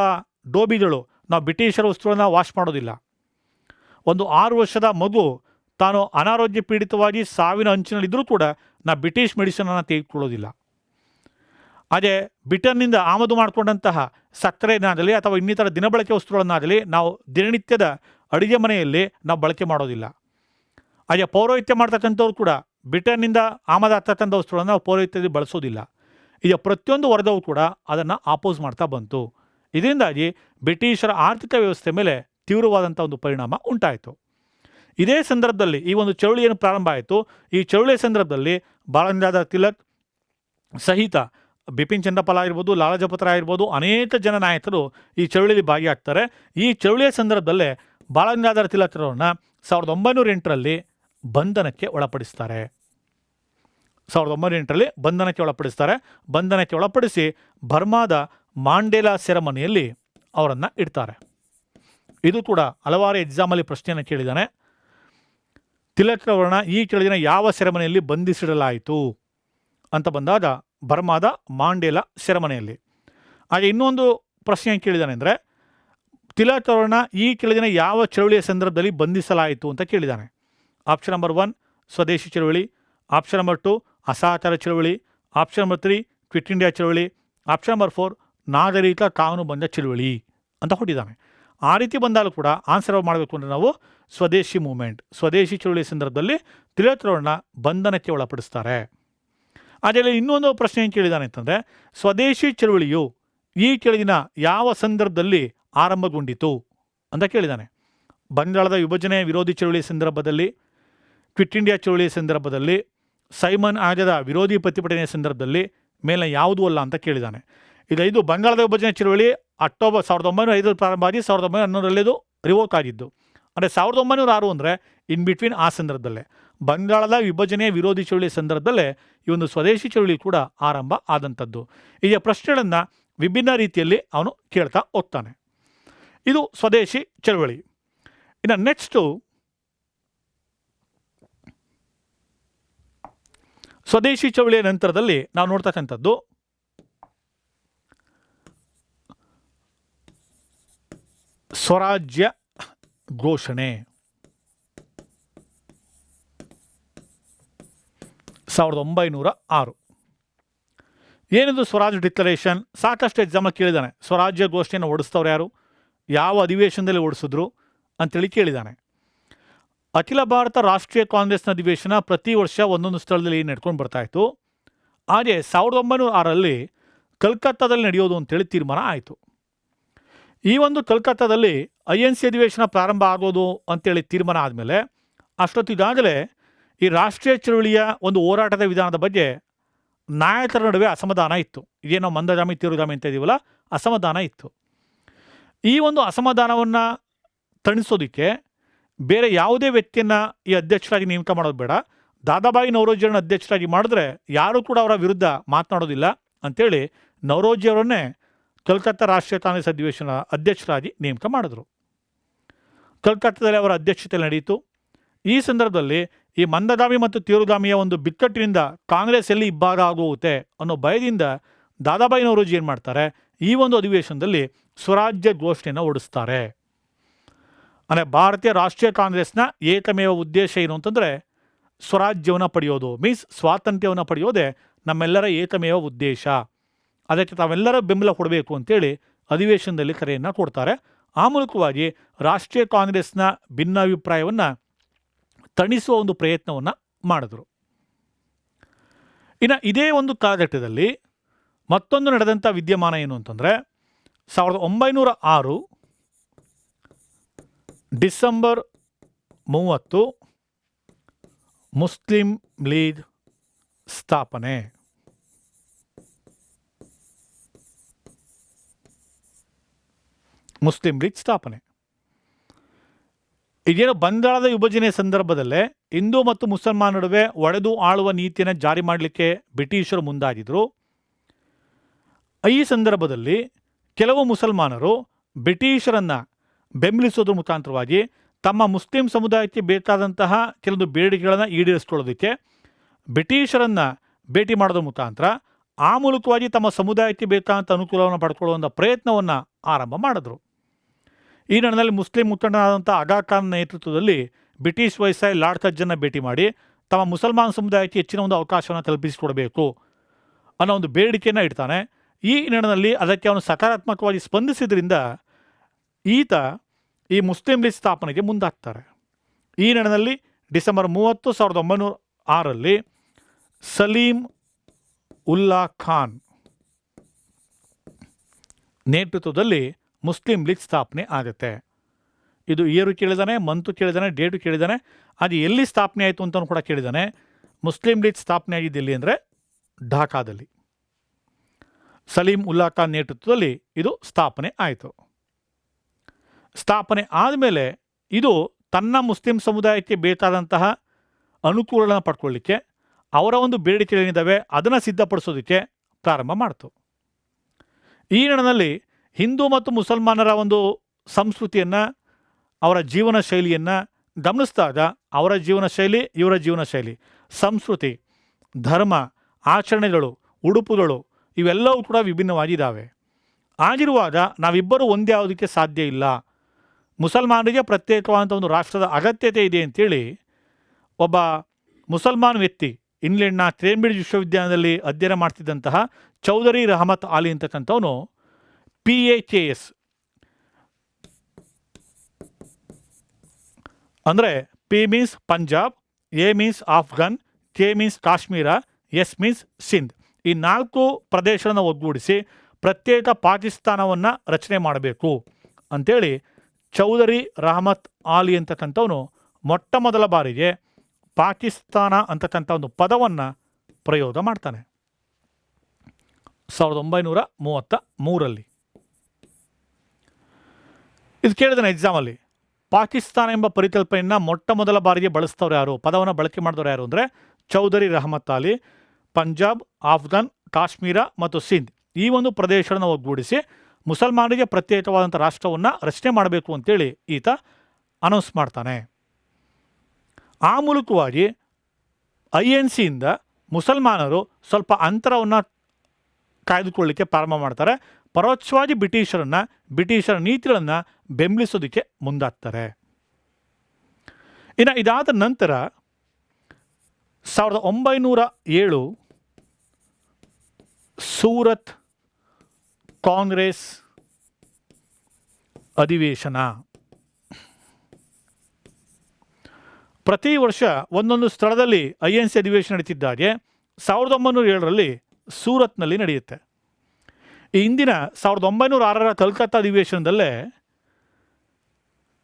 ಡೋಬಿಗಳು ಬ್ರಿಟಿಷರ ವಸ್ತುಗಳನ್ನು ವಾಶ್ ಮಾಡೋದಿಲ್ಲ. ಒಂದು 6 ವರ್ಷದ ಮಗು ತಾನು ಅನಾರೋಗ್ಯ ಪೀಡಿತವಾಗಿ ಸಾವಿನ ಅಂಚಿನಲ್ಲಿದ್ದರೂ ಕೂಡ ಬ್ರಿಟಿಷ್ ಮೆಡಿಸಿನನ್ನು ತೆಗೆದುಕೊಳ್ಳೋದಿಲ್ಲ. ಅದೇ ಬ್ರಿಟನ್ನಿಂದ ಆಮದು ಮಾಡಿಕೊಂಡಂತಹ ಸಕ್ಕರೆನಾಗಲಿ ಅಥವಾ ಇನ್ನಿತರ ದಿನಬಳಕೆ ವಸ್ತುಗಳನ್ನಾಗಲಿ ನಾವು ದಿನನಿತ್ಯದ ಅಡುಗೆ ಮನೆಯಲ್ಲಿ ನಾವು ಬಳಕೆ ಮಾಡೋದಿಲ್ಲ. ಅದೇ ಪೌರೋಹಿತ್ಯ ಮಾಡ್ತಕ್ಕಂಥವ್ರು ಕೂಡ ಬ್ರಿಟನ್ನಿಂದ ಆಮದಾಗ್ತಕ್ಕಂಥ ವಸ್ತುಗಳನ್ನು ನಾವು ಪೌರೋಹಿತ್ಯದಲ್ಲಿ ಬಳಸೋದಿಲ್ಲ. ಈಗ ಪ್ರತಿಯೊಂದು ವರ್ಗವೂ ಕೂಡ ಅದನ್ನು ಆಪೋಸ್ ಮಾಡ್ತಾ ಬಂತು. ಇದರಿಂದಾಗಿ ಬ್ರಿಟಿಷರ ಆರ್ಥಿಕ ವ್ಯವಸ್ಥೆ ಮೇಲೆ ತೀವ್ರವಾದಂಥ ಒಂದು ಪರಿಣಾಮ ಉಂಟಾಯಿತು. ಇದೇ ಸಂದರ್ಭದಲ್ಲಿ ಈ ಒಂದು ಚಳುವಳಿಯನ್ನು ಪ್ರಾರಂಭ ಆಯಿತು. ಈ ಚಳುವಳಿಯ ಸಂದರ್ಭದಲ್ಲಿ ಬಾಲಗಂಗಾಧರ ತಿಲಕ್ ಸಹಿತ ಬಿಪಿನ್ ಚಂದ್ರಪಾಲ್ ಆಗಿರ್ಬೋದು, ಲಾಲಾ ಲಜಪತ್ ರಾಯ್ ಆಗಿರ್ಬೋದು, ಅನೇಕ ಜನ ನಾಯಕರು ಈ ಚಳುವಳಿಯಲ್ಲಿ ಭಾಗಿಯಾಗ್ತಾರೆ. ಈ ಚಳುವಳಿಯ ಸಂದರ್ಭದಲ್ಲೇ ಬಾಲಗಂಗಾಧರ ತಿಲಕ್ರವ್ರನ್ನ 1908ರಲ್ಲಿ ಬಂಧನಕ್ಕೆ ಒಳಪಡಿಸ್ತಾರೆ. 1908ರಲ್ಲಿ ಬಂಧನಕ್ಕೆ ಒಳಪಡಿಸಿ ಬರ್ಮಾದ ಮಾಂಡೇಲಾ ಸೆರೆಮನೆಯಲ್ಲಿ ಅವರನ್ನು ಇಡ್ತಾರೆ. ಇದು ಕೂಡ ಹಲವಾರು ಎಕ್ಸಾಮಲ್ಲಿ ಪ್ರಶ್ನೆಯನ್ನು ಕೇಳಿದ್ದಾನೆ. ತಿಲಕ್ರವ್ರನ್ನ ಈ ಕೆಳಗಿನ ಯಾವ ಸೆರೆಮನೆಯಲ್ಲಿ ಬಂಧಿಸಿಡಲಾಯಿತು ಅಂತ ಬಂದಾಗ ಬರ್ಮಾದ ಮಾಂಡೇಲಾ ಸೆರೆಮನೆಯಲ್ಲಿ. ಹಾಗೆ ಇನ್ನೊಂದು ಪ್ರಶ್ನೆ ಕೇಳಿದ್ದಾನೆ ಅಂದರೆ ತಿಲಕ್ ಅವರನ್ನು ಈ ಕೆಳಗಿನ ಯಾವ ಚಳುವಳಿಯ ಸಂದರ್ಭದಲ್ಲಿ ಬಂಧಿಸಲಾಯಿತು ಅಂತ ಕೇಳಿದ್ದಾನೆ. ಆಪ್ಷನ್ ನಂಬರ್ 1 ಸ್ವದೇಶಿ ಚಳುವಳಿ, ಆಪ್ಷನ್ ನಂಬರ್ 2 ಅಸಹಕಾರ ಚಳುವಳಿ, ಆಪ್ಷನ್ ನಂಬರ್ 3 ಕ್ವಿಟ್ ಇಂಡಿಯಾ ಚಳುವಳಿ, ಆಪ್ಷನ್ ನಂಬರ್ 4 ನಾಗರಿಕ ಕಾನೂನುಬದ್ಧ ಚಳುವಳಿ ಅಂತ ಹೊಟ್ಟಿದ್ದಾನೆ. ಆ ರೀತಿ ಬಂದಾಗಲೂ ಕೂಡ ಆನ್ಸರ್ ಮಾಡಬೇಕು ಅಂದರೆ ನಾವು ಸ್ವದೇಶಿ ಮೂವ್ಮೆಂಟ್, ಸ್ವದೇಶಿ ಚಳುವಳಿಯ ಸಂದರ್ಭದಲ್ಲಿ ತಿಲಕ್ ಅವರನ್ನು ಬಂಧನಕ್ಕೆ ಒಳಪಡಿಸ್ತಾರೆ. ಅದರಲ್ಲಿ ಇನ್ನೊಂದು ಪ್ರಶ್ನೆ ಏನು ಕೇಳಿದ್ದಾನೆ ಅಂತಂದರೆ, ಸ್ವದೇಶಿ ಚಳುವಳಿಯು ಈ ಕೆಳಗಿನ ಯಾವ ಸಂದರ್ಭದಲ್ಲಿ ಆರಂಭಗೊಂಡಿತು ಅಂತ ಕೇಳಿದ್ದಾನೆ. ಬಂಗಾಳದ ವಿಭಜನೆ ವಿರೋಧಿ ಚಳುವಳಿಯ ಸಂದರ್ಭದಲ್ಲಿ, ಕ್ವಿಟ್ ಇಂಡಿಯಾ ಚಳುವಳಿಯ ಸಂದರ್ಭದಲ್ಲಿ, ಸೈಮನ್ ಆಗದ ವಿರೋಧಿ ಪ್ರತಿಭಟನೆಯ ಸಂದರ್ಭದಲ್ಲಿ, ಮೇಲೆ ಯಾವುದೂ ಅಲ್ಲ ಅಂತ ಕೇಳಿದ್ದಾನೆ. ಇದು ಬಂಗಾಳದ ವಿಭಜನೆ ಚಳುವಳಿ ಅಕ್ಟೋಬರ್ 1905 ಪ್ರಾರಂಭ ಆಗಿ 1911 ರಿವೋಕ್ ಆಗಿದ್ದು. ಅಂದರೆ 1906 ಅಂದರೆ ಇನ್ ಬಿಟ್ವೀನ್ ಆ ಸಂದರ್ಭದಲ್ಲೇ ಬಂಗಾಳದ ವಿಭಜನೆ ವಿರೋಧಿ ಚಳುವಳಿ ಸಂದರ್ಭದಲ್ಲೇ ಈ ಒಂದು ಸ್ವದೇಶಿ ಚಳುವಳಿ ಕೂಡ ಆರಂಭ ಆದಂಥದ್ದು. ಈಗ ಪ್ರಶ್ನೆಗಳನ್ನು ವಿಭಿನ್ನ ರೀತಿಯಲ್ಲಿ ಅವನು ಕೇಳ್ತಾ ಹೋಗ್ತಾನೆ. ಇದು ಸ್ವದೇಶಿ ಚಳುವಳಿ. ಇನ್ನು ನೆಕ್ಸ್ಟು ಸ್ವದೇಶಿ ಚಳುವಳಿಯ ನಂತರದಲ್ಲಿ ನಾವು ನೋಡ್ತಕ್ಕಂಥದ್ದು ಸ್ವರಾಜ್ಯ ಘೋಷಣೆ. 1906 ಏನಿದು ಸ್ವರಾಜ್ ಡಿಕ್ಲರೇಷನ್? ಸಾಕಷ್ಟು ಎಕ್ಸಾಮಲ್ಲಿ ಕೇಳಿದ್ದಾನೆ. ಸ್ವರಾಜ್ಯ ಘೋಷಣೆಯನ್ನು ಓಡಿಸ್ತವ್ರು ಯಾರು, ಯಾವ ಅಧಿವೇಶನದಲ್ಲಿ ಓಡಿಸಿದ್ರು ಅಂತೇಳಿ ಕೇಳಿದ್ದಾನೆ. ಅಖಿಲ ಭಾರತ ರಾಷ್ಟ್ರೀಯ ಕಾಂಗ್ರೆಸ್ನ ಅಧಿವೇಶನ ಪ್ರತಿ ವರ್ಷ ಒಂದೊಂದು ಸ್ಥಳದಲ್ಲಿ ನಡ್ಕೊಂಡು ಬರ್ತಾಯಿತ್ತು. ಹಾಗೆ 1906ರಲ್ಲಿ ಕಲ್ಕತ್ತಾದಲ್ಲಿ ನಡೆಯೋದು ಅಂತೇಳಿ ತೀರ್ಮಾನ ಆಯಿತು. ಈ ಒಂದು ಕಲ್ಕತ್ತಾದಲ್ಲಿ INC ಅಧಿವೇಶನ ಪ್ರಾರಂಭ ಆಗೋದು ಅಂತೇಳಿ ತೀರ್ಮಾನ ಆದಮೇಲೆ ಅಷ್ಟೊತ್ತಿಗಾಗಲೇ ಈ ರಾಷ್ಟ್ರೀಯ ಚಳುವಳಿಯ ಒಂದು ಹೋರಾಟದ ವಿಧಾನದ ಬಗ್ಗೆ ನಾಯಕರ ನಡುವೆ ಅಸಮಾಧಾನ ಇತ್ತು. ಇದೇನೋ ಮಂದಗಾಮಿ ತೀವ್ರಗಾಮಿ ಅಂತ ಇದೀವಲ್ಲ, ಅಸಮಾಧಾನ ಇತ್ತು. ಈ ಒಂದು ಅಸಮಾಧಾನವನ್ನು ತಣಿಸೋದಕ್ಕೆ ಬೇರೆ ಯಾವುದೇ ವ್ಯಕ್ತಿಯನ್ನು ಈ ಅಧ್ಯಕ್ಷರಾಗಿ ನೇಮಕ ಮಾಡೋದು ಬೇಡ, ದಾದಾಬಾಯಿ ನವರೋಜಿಯವರನ್ನ ಅಧ್ಯಕ್ಷರಾಗಿ ಮಾಡಿದ್ರೆ ಯಾರೂ ಕೂಡ ಅವರ ವಿರುದ್ಧ ಮಾತನಾಡೋದಿಲ್ಲ ಅಂಥೇಳಿ ನವರೋಜಿಯವರನ್ನೇ ಕಲ್ಕತ್ತಾ ರಾಷ್ಟ್ರೀಯ ಕಾಂಗ್ರೆಸ್ ಅಧಿವೇಶನ ಅಧ್ಯಕ್ಷರಾಗಿ ನೇಮಕ ಮಾಡಿದ್ರು. ಕಲ್ಕತ್ತಾದಲ್ಲಿ ಅವರ ಅಧ್ಯಕ್ಷತೆಯಲ್ಲಿ ನಡೆಯಿತು. ಈ ಸಂದರ್ಭದಲ್ಲಿ ಈ ಮಂದಗಾಮಿ ಮತ್ತು ತೀವ್ರಗಾಮಿಯ ಒಂದು ಬಿಕ್ಕಟ್ಟಿನಿಂದ ಕಾಂಗ್ರೆಸ್ ಎಲ್ಲಿ ಇಬ್ಬಾಗ ಆಗೋಗುತ್ತೆ ಅನ್ನೋ ಭಯದಿಂದ ದಾದಾಬಾಯಿ ನವರೋಜಿ ಏನು ಮಾಡ್ತಾರೆ, ಈ ಒಂದು ಅಧಿವೇಶನದಲ್ಲಿ ಸ್ವರಾಜ್ಯ ಘೋಷಣೆಯನ್ನು ಹೊರಡಿಸ್ತಾರೆ. ಅಂದರೆ ಭಾರತೀಯ ರಾಷ್ಟ್ರೀಯ ಕಾಂಗ್ರೆಸ್ನ ಏಕಮೇವ ಉದ್ದೇಶ ಏನು ಅಂತಂದರೆ ಸ್ವರಾಜ್ಯವನ್ನು ಪಡೆಯೋದು, ಮೀನ್ಸ್ ಸ್ವಾತಂತ್ರ್ಯವನ್ನು ಪಡೆಯೋದೇ ನಮ್ಮೆಲ್ಲರ ಏಕಮೇವ ಉದ್ದೇಶ. ಅದಕ್ಕೆ ತಾವೆಲ್ಲರ ಬೆಂಬಲ ಕೊಡಬೇಕು ಅಂತೇಳಿ ಅಧಿವೇಶನದಲ್ಲಿ ಕರೆಯನ್ನು ಕೊಡ್ತಾರೆ. ಆ ಮೂಲಕವಾಗಿ ರಾಷ್ಟ್ರೀಯ ಕಾಂಗ್ರೆಸ್ನ ಭಿನ್ನಾಭಿಪ್ರಾಯವನ್ನು ತಣಿಸುವ ಒಂದು ಪ್ರಯತ್ನವನ್ನು ಮಾಡಿದ್ರು. ಇನ್ನು ಇದೇ ಒಂದು ಕಾಲಘಟ್ಟದಲ್ಲಿ ಮತ್ತೊಂದು ನಡೆದಂಥ ವಿದ್ಯಮಾನ ಏನು ಅಂತಂದರೆ 1906 ಡಿಸೆಂಬರ್ 30 ಮುಸ್ಲಿಂ ಲೀಗ್ ಸ್ಥಾಪನೆ. ಮುಸ್ಲಿಂ ಲೀಗ್ ಸ್ಥಾಪನೆ ಈಗೇನು ಬಂಗಾಳದ ವಿಭಜನೆಯ ಸಂದರ್ಭದಲ್ಲೇ ಹಿಂದೂ ಮತ್ತು ಮುಸಲ್ಮಾನ ನಡುವೆ ಒಡೆದು ಆಳುವ ನೀತಿಯನ್ನು ಜಾರಿ ಮಾಡಲಿಕ್ಕೆ ಬ್ರಿಟಿಷರು ಮುಂದಾಗಿದ್ದರು. ಈ ಸಂದರ್ಭದಲ್ಲಿ ಕೆಲವು ಮುಸಲ್ಮಾನರು ಬ್ರಿಟಿಷರನ್ನು ಬೆಂಬಲಿಸೋದ್ರ ಮುಖಾಂತರವಾಗಿ ತಮ್ಮ ಮುಸ್ಲಿಂ ಸಮುದಾಯಕ್ಕೆ ಬೇಕಾದಂತಹ ಕೆಲವೊಂದು ಬೇಡಿಕೆಗಳನ್ನು ಈಡೇರಿಸ್ಕೊಳ್ಳೋದಕ್ಕೆ ಬ್ರಿಟಿಷರನ್ನು ಭೇಟಿ ಮಾಡೋದ್ರ ಮುಖಾಂತರ ಆ ಮೂಲಕವಾಗಿ ತಮ್ಮ ಸಮುದಾಯಕ್ಕೆ ಬೇಕಾದಂಥ ಅನುಕೂಲವನ್ನು ಪಡ್ಕೊಳ್ಳುವಂಥ ಪ್ರಯತ್ನವನ್ನು ಆರಂಭ ಮಾಡಿದ್ರು. ಈ ನಿಟ್ಟಿನಲ್ಲಿ ಮುಸ್ಲಿಂ ಮುಖಂಡನಾದಂಥ ಆಗಾ ಖಾನ್ ನೇತೃತ್ವದಲ್ಲಿ ಬ್ರಿಟಿಷ್ ವೈಸ್ರಾಯ್ ಲಾರ್ಡ್ ಕರ್ಜನ್ನ ಭೇಟಿ ಮಾಡಿ ತಮ್ಮ ಮುಸಲ್ಮಾನ ಸಮುದಾಯಕ್ಕೆ ಹೆಚ್ಚಿನ ಒಂದು ಅವಕಾಶವನ್ನು ಕಲ್ಪಿಸಿಕೊಡಬೇಕು ಅನ್ನೋ ಒಂದು ಬೇಡಿಕೆಯನ್ನು ಇಡ್ತಾನೆ. ಈ ನಿಟ್ಟಿನಲ್ಲಿ ಅದಕ್ಕೆ ಅವನು ಸಕಾರಾತ್ಮಕವಾಗಿ ಸ್ಪಂದಿಸಿದ್ರಿಂದ ಈತ ಈ ಮುಸ್ಲಿಂ ಲೀಗ್ ಸ್ಥಾಪನೆಗೆ ಮುಂದಾಗ್ತಾರೆ. ಈ ನಿಟ್ಟಿನಲ್ಲಿ ಡಿಸೆಂಬರ್ 30, 1906ರಲ್ಲಿ ಸಲೀಂ ಉಲ್ಲಾ ಖಾನ್ ನೇತೃತ್ವದಲ್ಲಿ ಮುಸ್ಲಿಂ ಲೀಗ್ ಸ್ಥಾಪನೆ ಆಗುತ್ತೆ. ಇದು ಇಯರು ಕೇಳಿದಾನೆ, ಮಂತು ಕೇಳಿದಾನೆ, ಡೇಟು ಕೇಳಿದಾನೆ, ಅದು ಎಲ್ಲಿ ಸ್ಥಾಪನೆ ಆಯಿತು ಅಂತಲೂ ಕೂಡ ಕೇಳಿದಾನೆ. ಮುಸ್ಲಿಂ ಲೀಗ್ ಸ್ಥಾಪನೆ ಆಗಿದ್ದು ಎಲ್ಲಿ ಅಂದರೆ ಢಾಕಾದಲ್ಲಿ. ಸಲೀಂ ಉಲ್ಲಾ ಖಾನ್ ನೇತೃತ್ವದಲ್ಲಿ ಇದು ಸ್ಥಾಪನೆ ಆಯಿತು. ಸ್ಥಾಪನೆ ಆದಮೇಲೆ ಇದು ತನ್ನ ಮುಸ್ಲಿಂ ಸಮುದಾಯಕ್ಕೆ ಬೇಕಾದಂತಹ ಅನುಕೂಲಗಳನ್ನು ಪಡ್ಕೊಳ್ಳಿಕ್ಕೆ, ಅವರ ಒಂದು ಬೇಡಿಕೆಗಳೇನಿದ್ದಾವೆ ಅದನ್ನು ಸಿದ್ಧಪಡಿಸೋದಕ್ಕೆ ಪ್ರಾರಂಭ ಮಾಡ್ತು. ಈ ನಿಟ್ಟಿನಲ್ಲಿ ಹಿಂದೂ ಮತ್ತು ಮುಸಲ್ಮಾನರ ಒಂದು ಸಂಸ್ಕೃತಿಯನ್ನು, ಅವರ ಜೀವನ ಶೈಲಿಯನ್ನು ಗಮನಿಸಿದಾಗ ಅವರ ಜೀವನ ಶೈಲಿ, ಇವರ ಜೀವನ ಶೈಲಿ, ಸಂಸ್ಕೃತಿ, ಧರ್ಮ, ಆಚರಣೆಗಳು, ಉಡುಪುಗಳು ಇವೆಲ್ಲವೂ ಕೂಡ ವಿಭಿನ್ನವಾಗಿದ್ದಾವೆ. ಆಗಿರುವಾಗ ನಾವಿಬ್ಬರೂ ಒಂದೇ ಆಗೋದಕ್ಕೆ ಸಾಧ್ಯ ಇಲ್ಲ ಮುಸಲ್ಮಾನರಿಗೆ ಪ್ರತ್ಯೇಕವಾದಂಥ ಒಂದು ರಾಷ್ಟ್ರದ ಅಗತ್ಯತೆ ಇದೆ ಅಂತೇಳಿ ಒಬ್ಬ ಮುಸಲ್ಮಾನ್ ವ್ಯಕ್ತಿ ಇಂಗ್ಲೆಂಡ್ನ ಕೇಂಬ್ರಿಡ್ಜ್ ವಿಶ್ವವಿದ್ಯಾಲಯದಲ್ಲಿ ಅಧ್ಯಯನ ಮಾಡ್ತಿದ್ದಂತಹ ಚೌಧರಿ ರಹಮತ್ ಆಲಿ ಅಂತಕ್ಕಂಥವನು PAKS ಅಂದರೆ P means Punjab, A means Afghan, K means Kashmir, S means Sindh, ಈ 4 ಪ್ರದೇಶಗಳನ್ನು ಒಗ್ಗೂಡಿಸಿ ಪ್ರತ್ಯೇಕ ಪಾಕಿಸ್ತಾನವನ್ನು ರಚನೆ ಮಾಡಬೇಕು ಅಂಥೇಳಿ ಚೌಧರಿ ರಹಮತ್ ಆಲಿ ಅಂತಕ್ಕಂಥವನು ಮೊಟ್ಟ ಮೊದಲ ಬಾರಿಗೆ ಪಾಕಿಸ್ತಾನ ಅಂತಕ್ಕಂಥ ಒಂದು ಪದವನ್ನು ಪ್ರಯೋಗ ಮಾಡ್ತಾನೆ 1933. ಇದು ಕೇಳಿದಾನೆ ಎಕ್ಸಾಮಲ್ಲಿ. ಪಾಕಿಸ್ತಾನ ಎಂಬ ಪರಿಕಲ್ಪನೆಯನ್ನು ಮೊಟ್ಟ ಮೊದಲ ಬಾರಿಗೆ ಬಳಸ್ತವ್ರು ಯಾರು, ಪದವನ್ನು ಬಳಕೆ ಮಾಡಿದವರು ಯಾರು ಅಂದರೆ ಚೌಧರಿ ರಹಮತ್ ಆಲಿ. ಪಂಜಾಬ್, ಆಫ್ಘನ್, ಕಾಶ್ಮೀರ ಮತ್ತು ಸಿಂಧ್ ಈ ಒಂದು ಪ್ರದೇಶಗಳನ್ನು ಒಗ್ಗೂಡಿಸಿ ಮುಸಲ್ಮಾನರಿಗೆ ಪ್ರತ್ಯೇಕವಾದಂಥ ರಾಷ್ಟ್ರವನ್ನು ರಚನೆ ಮಾಡಬೇಕು ಅಂತೇಳಿ ಈತ ಅನೌನ್ಸ್ ಮಾಡ್ತಾನೆ. ಆ ಮೂಲಕವಾಗಿ INCಯಿಂದ ಮುಸಲ್ಮಾನರು ಸ್ವಲ್ಪ ಅಂತರವನ್ನು ಕಾಯ್ದುಕೊಳ್ಳಿಕ್ಕೆ ಪ್ರಾರಂಭ ಮಾಡ್ತಾರೆ. ಪರೋಕ್ಷವಾಗಿ ಬ್ರಿಟಿಷರ ನೀತಿಗಳನ್ನು ಬೆಂಬಲಿಸೋದಕ್ಕೆ ಮುಂದಾಗ್ತಾರೆ. ಇನ್ನು ಇದಾದ ನಂತರ 1907 ಸೂರತ್ ಕಾಂಗ್ರೆಸ್ ಅಧಿವೇಶನ. ಪ್ರತಿ ವರ್ಷ ಒಂದೊಂದು ಸ್ಥಳದಲ್ಲಿ INC ಅಧಿವೇಶನ ನಡೀತಿದ್ದಾಗೆ 1907ರಲ್ಲಿ ಸೂರತ್ನಲ್ಲಿ ನಡೆಯುತ್ತೆ. ಈ ಹಿಂದಿನ 1906ರ ಕಲ್ಕತ್ತಾ ಅಧಿವೇಶನದಲ್ಲೇ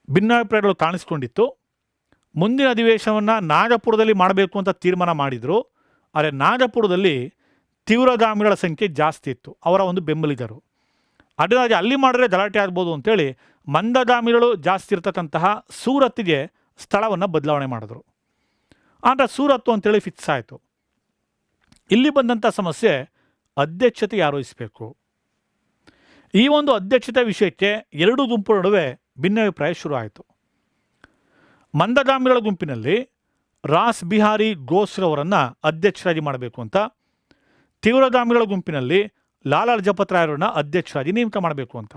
ಭಿನ್ನಾಭಿಪ್ರಾಯಗಳು ಕಾಣಿಸ್ಕೊಂಡಿತ್ತು. ಮುಂದಿನ ಅಧಿವೇಶನವನ್ನು ನಾಗಪುರದಲ್ಲಿ ಮಾಡಬೇಕು ಅಂತ ತೀರ್ಮಾನ ಮಾಡಿದರು. ಆದರೆ ನಾಗಪುರದಲ್ಲಿ ತೀವ್ರಗಾಮಿಗಳ ಸಂಖ್ಯೆ ಜಾಸ್ತಿ ಇತ್ತು, ಅವರ ಒಂದು ಬೆಂಬಲಿಗರು. ಅದರಾಗಿ ಅಲ್ಲಿ ಮಾಡಿದ್ರೆ ಗಲಾಟೆ ಆಗ್ಬೋದು ಅಂತೇಳಿ ಮಂದಗಾಮಿಗಳು ಜಾಸ್ತಿ ಇರ್ತಕ್ಕಂತಹ ಸೂರತ್ಗೆ ಸ್ಥಳವನ್ನು ಬದಲಾವಣೆ ಮಾಡಿದ್ರು. ಆದರೆ ಸೂರತ್ತು ಅಂತೇಳಿ ಫಿಕ್ಸ್ ಆಯಿತು. ಇಲ್ಲಿ ಬಂದಂಥ ಸಮಸ್ಯೆ ಅಧ್ಯಕ್ಷತೆ ಯಾರು ವಹಿಸಬೇಕು. ಈ ಒಂದು ಅಧ್ಯಕ್ಷತೆ ವಿಷಯಕ್ಕೆ 2 ಗುಂಪುಗಳ ನಡುವೆ ಭಿನ್ನಾಭಿಪ್ರಾಯ ಶುರು ಆಯಿತು. ಮಂದಗಾಮಿಗಳ ಗುಂಪಿನಲ್ಲಿ ರಾಸ್ ಬಿಹಾರಿ ಘೋಷ್ರವರನ್ನು ಅಧ್ಯಕ್ಷರಾಗಿ ಮಾಡಬೇಕು ಅಂತ, ತೀವ್ರಗಾಮಿಗಳ ಗುಂಪಿನಲ್ಲಿ ಲಾಲಾ ಲಜಪತ್ ರಾಯರನ್ನು ಅಧ್ಯಕ್ಷರಾಗಿ ನೇಮಕ ಮಾಡಬೇಕು ಅಂತ.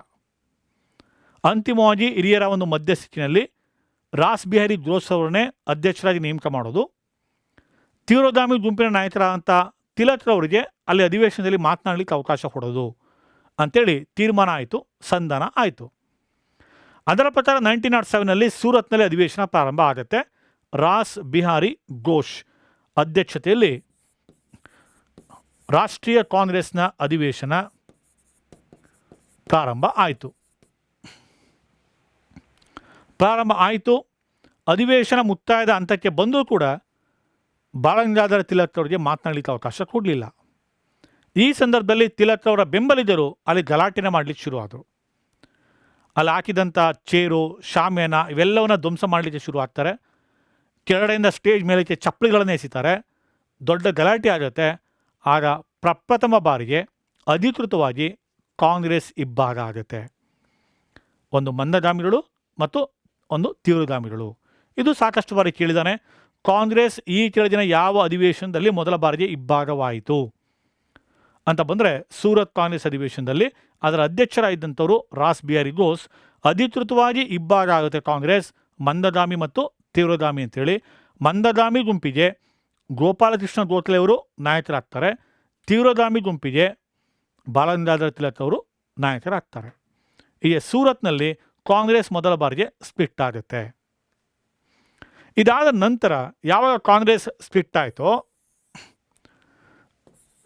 ಅಂತಿಮವಾಗಿ ಹಿರಿಯರ ಒಂದು ಮಧ್ಯಸ್ಥಿತಿನಲ್ಲಿ ರಾಸ್ ಬಿಹಾರಿ ಘೋಷ್ರವರನ್ನೇ ಅಧ್ಯಕ್ಷರಾಗಿ ನೇಮಕ ಮಾಡೋದು. ತೀವ್ರಗಾಮಿ ಗುಂಪಿನ ನಾಯಕರಾದಂಥ ತಿಲಕ್ರವರಿಗೆ ಅಲ್ಲಿ ಅಧಿವೇಶನದಲ್ಲಿ ಮಾತನಾಡಲಿಕ್ಕೆ ಅವಕಾಶ ಕೊಡೋದು ಅಂಥೇಳಿ ತೀರ್ಮಾನ ಆಯಿತು, ಸಂಧಾನ ಆಯಿತು. ಅದರ ಪ್ರಕಾರ 1907ನಲ್ಲಿ ಸೂರತ್ನಲ್ಲಿ ಅಧಿವೇಶನ ಪ್ರಾರಂಭ ಆಗುತ್ತೆ. ರಾಸ್ ಬಿಹಾರಿ ಘೋಷ್ ಅಧ್ಯಕ್ಷತೆಯಲ್ಲಿ ರಾಷ್ಟ್ರೀಯ ಕಾಂಗ್ರೆಸ್ನ ಅಧಿವೇಶನ ಪ್ರಾರಂಭ ಆಯಿತು. ಅಧಿವೇಶನ ಮುಕ್ತಾಯದ ಹಂತಕ್ಕೆ ಬಂದರೂ ಕೂಡ ಬಾಲಗಂಗಾಧರ ತಿಲಕ್ ಅವರಿಗೆ ಮಾತನಾಡಲಿಕ್ಕೆ ಅವಕಾಶ ಕೊಡಲಿಲ್ಲ. ಈ ಸಂದರ್ಭದಲ್ಲಿ ತಿಲಕ್ ಅವರ ಬೆಂಬಲಿಗರು ಅಲ್ಲಿ ಗಲಾಟೆನ ಮಾಡಲಿಕ್ಕೆ ಶುರು ಆದರು. ಅಲ್ಲಿ ಹಾಕಿದಂಥ ಚೇರು, ಶಾಮಿಯಾನ ಇವೆಲ್ಲವನ್ನ ಧ್ವಂಸ ಮಾಡಲಿಕ್ಕೆ ಶುರು ಆಗ್ತಾರೆ. ಕೆಳಗಡೆಯಿಂದ ಸ್ಟೇಜ್ ಮೇಲಕ್ಕೆ ಚಪ್ಪಲಿಗಳನ್ನು ಎಸಿತಾರೆ. ದೊಡ್ಡ ಗಲಾಟೆ ಆಗುತ್ತೆ. ಆಗ ಪ್ರಪ್ರಥಮ ಬಾರಿಗೆ ಅಧಿಕೃತವಾಗಿ ಕಾಂಗ್ರೆಸ್ ಇಬ್ಬಾಗ ಆಗುತ್ತೆ. ಒಂದು ಮಂದಗಾಮಿಗಳು ಮತ್ತು ಒಂದು ತೀವ್ರಗಾಮಿಗಳು. ಇದು ಸಾಕಷ್ಟು ಬಾರಿ ಕೇಳಿದ್ದಾನೆ. ಕಾಂಗ್ರೆಸ್ ಈ ಕೆಳಗಿನ ಯಾವ ಅಧಿವೇಶನದಲ್ಲಿ ಮೊದಲ ಬಾರಿಗೆ ಇಬ್ಬಾಗವಾಯಿತು ಅಂತ ಬಂದರೆ ಸೂರತ್ ಕಾಂಗ್ರೆಸ್ ಅಧಿವೇಶನದಲ್ಲಿ ಅದರ ಅಧ್ಯಕ್ಷರಾಗಿದ್ದಂಥವರು ರಾಸ್ ಬಿಹಾರಿ ಘೋಷ್. ಅಧಿಕೃತವಾಗಿ ಇಬ್ಬಾಗ ಆಗುತ್ತೆ ಕಾಂಗ್ರೆಸ್, ಮಂದಗಾಮಿ ಮತ್ತು ತೀವ್ರಗಾಮಿ ಅಂತೇಳಿ. ಮಂದಗಾಮಿ ಗುಂಪಿಗೆ ಗೋಪಾಲಕೃಷ್ಣ ಗೋಖಲೆ ಅವರು ನಾಯಕರಾಗ್ತಾರೆ. ತೀವ್ರಗಾಮಿ ಗುಂಪಿಗೆ ಬಾಲಗಂಗಾಧರ ತಿಲಕ್ ಅವರು ನಾಯಕರಾಗ್ತಾರೆ. ಹೀಗೆ ಸೂರತ್ನಲ್ಲಿ ಕಾಂಗ್ರೆಸ್ ಮೊದಲ ಬಾರಿಗೆ ಸ್ಪ್ಲಿಟ್ ಆಗುತ್ತೆ. ಇದಾದ ನಂತರ ಯಾವಾಗ ಕಾಂಗ್ರೆಸ್ ಸ್ಪ್ಲಿಟ್ ಆಯಿತೋ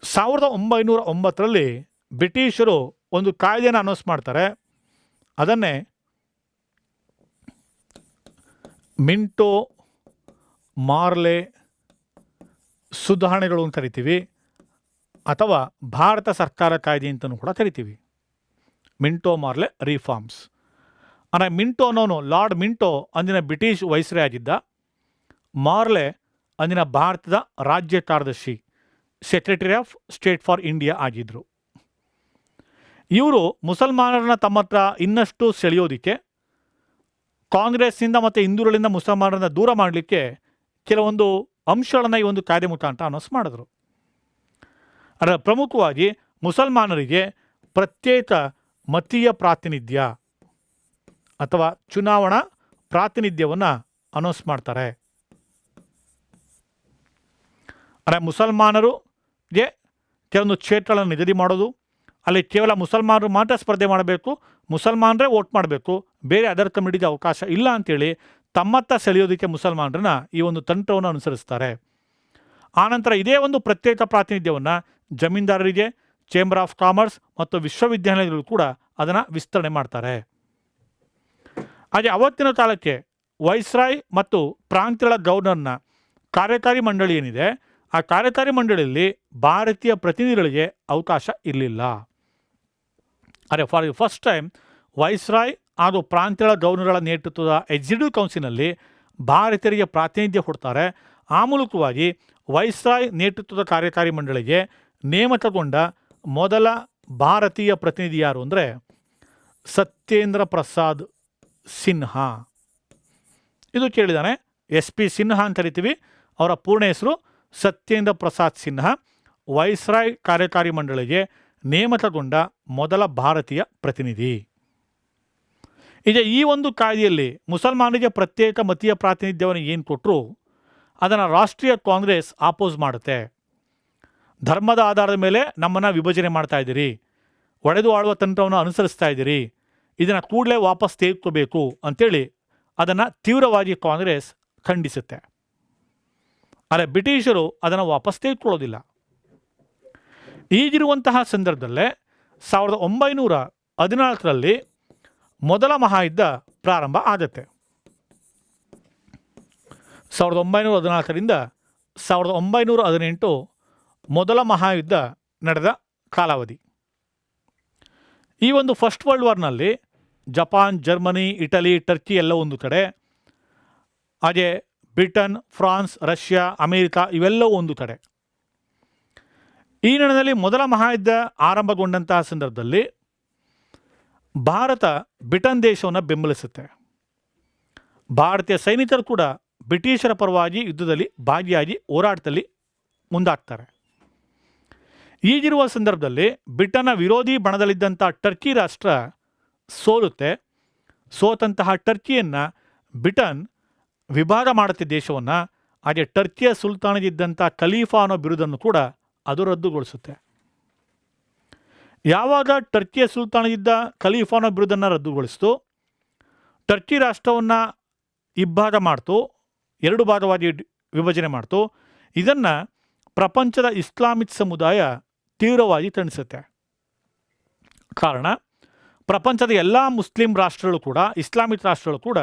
1909ರಲ್ಲಿ ಬ್ರಿಟಿಷರು ಒಂದು ಕಾಯ್ದೆಯನ್ನು ಅನೌನ್ಸ್ ಮಾಡ್ತಾರೆ. ಅದನ್ನೇ ಮಿಂಟೋ ಮಾರ್ಲೆ ಸುಧಾರಣೆಗಳು ಅಂತ ಕರಿತೀವಿ, ಅಥವಾ ಭಾರತ ಸರ್ಕಾರ ಕಾಯ್ದೆ ಅಂತಲೂ ಕೂಡ ಕರಿತೀವಿ. Minto Morley reforms. ಅಂದರೆ ಮಿಂಟೋ ಅನ್ನೋನು ಲಾರ್ಡ್ ಮಿಂಟೋ ಅಂದಿನ ಬ್ರಿಟಿಷ್ ವೈಸ್ರಾಯ್ ಆಗಿದ್ದ. ಮಾರ್ಲೆ ಅಂದಿನ ಭಾರತದ ರಾಜ್ಯ ಕಾರ್ಯದರ್ಶಿ, secretary of state for India ಆಗಿದ್ದರು. ಇವರು ಮುಸಲ್ಮಾನರನ್ನ ತಮ್ಮ ಹತ್ರ ಇನ್ನಷ್ಟು ಸೆಳೆಯೋದಕ್ಕೆ, ಕಾಂಗ್ರೆಸ್ನಿಂದ ಮತ್ತು ಹಿಂದೂಗಳಿಂದ ಮುಸಲ್ಮಾನರನ್ನ ದೂರ ಮಾಡಲಿಕ್ಕೆ ಕೆಲವೊಂದು ಅಂಶಗಳನ್ನು ಈ ಒಂದು ಕಾಯ್ದೆ ಮುಖಾಂತರ ಅನೌನ್ಸ್ ಮಾಡಿದ್ರು. ಅದರ ಪ್ರಮುಖವಾಗಿ ಮುಸಲ್ಮಾನರಿಗೆ ಪ್ರತ್ಯೇಕ ಮತೀಯ ಪ್ರಾತಿನಿಧ್ಯ ಅಥವಾ ಚುನಾವಣಾ ಪ್ರಾತಿನಿಧ್ಯವನ್ನು ಅನೌನ್ಸ್ ಮಾಡ್ತಾರೆ. ಅಂದರೆ ಮುಸಲ್ಮಾನರಿಗೆ ಕೆಲವೊಂದು ಕ್ಷೇತ್ರಗಳನ್ನು ನಿಗದಿ ಮಾಡೋದು, ಅಲ್ಲಿ ಕೇವಲ ಮುಸಲ್ಮಾನರು ಮಾತ್ರ ಸ್ಪರ್ಧೆ ಮಾಡಬೇಕು, ಮುಸಲ್ಮಾನರೇ ವೋಟ್ ಮಾಡಬೇಕು, ಬೇರೆ ಅದರ ಕಮ್ಯುನಿಟಿಗೆ ಅವಕಾಶ ಇಲ್ಲ ಅಂಥೇಳಿ ತಮ್ಮತ್ತ ಸೆಳೆಯೋದಕ್ಕೆ ಮುಸಲ್ಮಾನರನ್ನ ಈ ಒಂದು ತಂತ್ರವನ್ನು ಅನುಸರಿಸ್ತಾರೆ. ಆನಂತರ ಇದೇ ಒಂದು ಪ್ರತ್ಯೇಕ ಪ್ರಾತಿನಿಧ್ಯವನ್ನು ಜಮೀನ್ದಾರರಿಗೆ, ಚೇಂಬರ್ ಆಫ್ ಕಾಮರ್ಸ್ ಮತ್ತು ವಿಶ್ವವಿದ್ಯಾನಿಲಯಗಳು ಕೂಡ ಅದನ್ನು ವಿಸ್ತರಣೆ ಮಾಡ್ತಾರೆ. ಹಾಗೆ ಅವತ್ತಿನ ಕಾಲಕ್ಕೆ ವೈಸ್ರಾಯ್ ಮತ್ತು ಪ್ರಾಂತ್ಯಗಳ ಗವರ್ನರ್ನ ಕಾರ್ಯಕಾರಿ ಮಂಡಳಿ ಏನಿದೆ, ಆ ಕಾರ್ಯಕಾರಿ ಮಂಡಳಿಯಲ್ಲಿ ಭಾರತೀಯ ಪ್ರತಿನಿಧಿಗಳಿಗೆ ಅವಕಾಶ ಇರಲಿಲ್ಲ. ಅರೆ for the first time viceroy ಹಾಗೂ ಪ್ರಾಂತ್ಯಗಳ ಗವರ್ನರ್ಗಳ ನೇತೃತ್ವದ ಎಕ್ಸಿಕ್ಯೂಟಿವ್ ಕೌನ್ಸಿಲ್ನಲ್ಲಿ ಭಾರತೀಯರಿಗೆ ಪ್ರಾತಿನಿಧ್ಯ ಕೊಡ್ತಾರೆ. ಆ ಮೂಲಕವಾಗಿ ವೈಸ್ರಾಯ್ ನೇತೃತ್ವದ ಕಾರ್ಯಕಾರಿ ಮಂಡಳಿಗೆ ನೇಮಕಗೊಂಡ ಮೊದಲ ಭಾರತೀಯ ಪ್ರತಿನಿಧಿ ಯಾರು ಅಂದರೆ ಸತ್ಯೇಂದ್ರ ಪ್ರಸಾದ್ ಸಿನ್ಹಾ. ಇದು ಕೇಳಿದಾನೆ. SP ಸಿನ್ಹಾ ಅಂತ ಕರಿತೀವಿ. ಅವರ ಪೂರ್ಣ ಹೆಸರು ಸತ್ಯೇಂದ್ರ ಪ್ರಸಾದ್ ಸಿನ್ಹಾ. ವೈಸ್ರಾಯ್ ಕಾರ್ಯಕಾರಿ ಮಂಡಳಿಗೆ ನೇಮಕಗೊಂಡ ಮೊದಲ ಭಾರತೀಯ ಪ್ರತಿನಿಧಿ. ಈಗ ಈ ಒಂದು ಕಾಯ್ದೆಯಲ್ಲಿ ಮುಸಲ್ಮಾನರಿಗೆ ಪ್ರತ್ಯೇಕ ಮತೀಯ ಪ್ರಾತಿನಿಧ್ಯವನ್ನು ಏನು ಕೊಟ್ಟರು ಅದನ್ನು ರಾಷ್ಟ್ರೀಯ ಕಾಂಗ್ರೆಸ್ ಆಪೋಸ್ ಮಾಡುತ್ತೆ. ಧರ್ಮದ ಆಧಾರದ ಮೇಲೆ ನಮ್ಮನ್ನು ವಿಭಜನೆ ಮಾಡ್ತಾ ಇದ್ದೀರಿ, ಒಡೆದು ಆಳುವ ತಂತ್ರವನ್ನು ಅನುಸರಿಸ್ತಾ ಇದ್ದೀರಿ, ಇದನ್ನು ಕೂಡಲೇ ವಾಪಸ್ ತೆಗೆದುಕೋಬೇಕು ಅಂತೇಳಿ ಅದನ್ನು ತೀವ್ರವಾಗಿ ಕಾಂಗ್ರೆಸ್ ಖಂಡಿಸುತ್ತೆ. ಆದರೆ ಬ್ರಿಟಿಷರು ಅದನ್ನು ವಾಪಸ್ ತೆಗೆದುಕೊಳ್ಳೋದಿಲ್ಲ. ಈಗಿರುವಂತಹ ಸಂದರ್ಭದಲ್ಲೇ 1914ರಲ್ಲಿ ಮೊದಲ ಮಹಾಯುದ್ಧ ಪ್ರಾರಂಭ ಆಗುತ್ತೆ. 1914ರಿಂದ 1918 ಮೊದಲ ಮಹಾಯುದ್ಧ ನಡೆದ ಕಾಲಾವಧಿ. ಈ ಒಂದು ಫಸ್ಟ್ ವರ್ಲ್ಡ್ ವಾರ್ನಲ್ಲಿ ಜಪಾನ್, ಜರ್ಮನಿ, ಇಟಲಿ, ಟರ್ಕಿ ಎಲ್ಲ ಒಂದು ಕಡೆ, ಹಾಗೆ ಬ್ರಿಟನ್, ಫ್ರಾನ್ಸ್, ರಷ್ಯಾ, ಅಮೇರಿಕಾ ಇವೆಲ್ಲವೂ ಒಂದು ಕಡೆ. ಈ ನಡೆದಲ್ಲಿ ಮೊದಲ ಮಹಾಯುದ್ಧ ಆರಂಭಗೊಂಡಂತಹ ಸಂದರ್ಭದಲ್ಲಿ ಭಾರತ ಬ್ರಿಟನ್ ದೇಶವನ್ನು ಬೆಂಬಲಿಸುತ್ತೆ. ಭಾರತೀಯ ಸೈನಿಕರು ಕೂಡ ಬ್ರಿಟಿಷರ ಪರವಾಗಿ ಯುದ್ಧದಲ್ಲಿ ಭಾಗಿಯಾಗಿ ಹೋರಾಟದಲ್ಲಿ ಮುಂದಾಗ್ತಾರೆ. ಈಗಿರುವ ಸಂದರ್ಭದಲ್ಲಿ ಬ್ರಿಟನ್ನ ವಿರೋಧಿ ಬಣದಲ್ಲಿದ್ದಂಥ ಟರ್ಕಿ ರಾಷ್ಟ್ರ ಸೋಲುತ್ತೆ. ಸೋತಂತಹ ಟರ್ಕಿಯನ್ನು ಬ್ರಿಟನ್ ವಿಭಾಗ ಮಾಡುತ್ತೆ ದೇಶವನ್ನು. ಹಾಗೆ ಟರ್ಕಿಯ ಸುಲ್ತಾನಿಗಿದ್ದಂಥ ಖಲೀಫಾ ಅನ್ನೋ ಬಿರುದನ್ನು ಕೂಡ ಅದು ರದ್ದುಗೊಳಿಸುತ್ತೆ. ಯಾವಾಗ ಟರ್ಕಿಯ ಸುಲ್ತಾನಿಗಿದ್ದ ಖಲೀಫಾ ಅನ್ನೋ ಬಿರುದನ್ನು ರದ್ದುಗೊಳಿಸ್ತು, ಟರ್ಕಿ ರಾಷ್ಟ್ರವನ್ನು ಇಬ್ಬಾಗ ಮಾಡ್ತು, ಎರಡು ಭಾಗವಾಗಿ ವಿಭಜನೆ ಮಾಡ್ತು. ಇದನ್ನು ಪ್ರಪಂಚದ ಇಸ್ಲಾಮಿಕ್ ಸಮುದಾಯ ತೀವ್ರವಾಗಿ ಖಂಡಿಸುತ್ತೆ. ಕಾರಣ, ಪ್ರಪಂಚದ ಎಲ್ಲ ಮುಸ್ಲಿಂ ರಾಷ್ಟ್ರಗಳು ಕೂಡ, ಇಸ್ಲಾಮಿಕ್ ರಾಷ್ಟ್ರಗಳು ಕೂಡ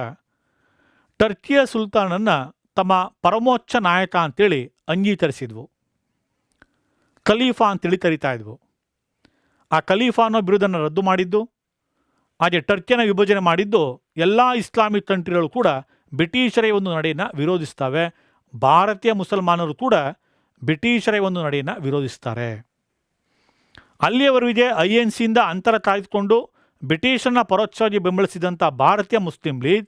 ಟರ್ಕಿಯ ಸುಲ್ತಾನನ್ನು ತಮ್ಮ ಪರಮೋಚ್ಚ ನಾಯಕ ಅಂತೇಳಿ ಅಂಗೀಕರಿಸಿದ್ವು, ಖಲೀಫಾ ಅಂತೇಳಿ ಕರಿತಾ ಇದ್ವು. ಆ ಖಲೀಫಾ ಅನ್ನೋ ಬಿರುದನ್ನು ರದ್ದು ಮಾಡಿದ್ದು, ಹಾಗೆ ಟರ್ಕಿಯನ್ನು ವಿಭಜನೆ ಮಾಡಿದ್ದು ಎಲ್ಲ ಇಸ್ಲಾಮಿಕ್ ಕಂಟ್ರಿಗಳು ಕೂಡ ಬ್ರಿಟಿಷರ ಒಂದು ನಡೆಯನ್ನು ವಿರೋಧಿಸ್ತವೆ. ಭಾರತೀಯ ಮುಸಲ್ಮಾನರು ಕೂಡ ಬ್ರಿಟಿಷರ ಒಂದು ನಡೆಯನ್ನು ವಿರೋಧಿಸ್ತಾರೆ. ಅಲ್ಲಿಯವರೆಗೆ INCಯಿಂದ ಅಂತರ ಕಾಯ್ದುಕೊಂಡು ಬ್ರಿಟಿಷರನ್ನ ಪರೋಕ್ಷವಾಗಿ ಬೆಂಬಲಿಸಿದಂಥ ಭಾರತೀಯ ಮುಸ್ಲಿಂ ಲೀಗ್,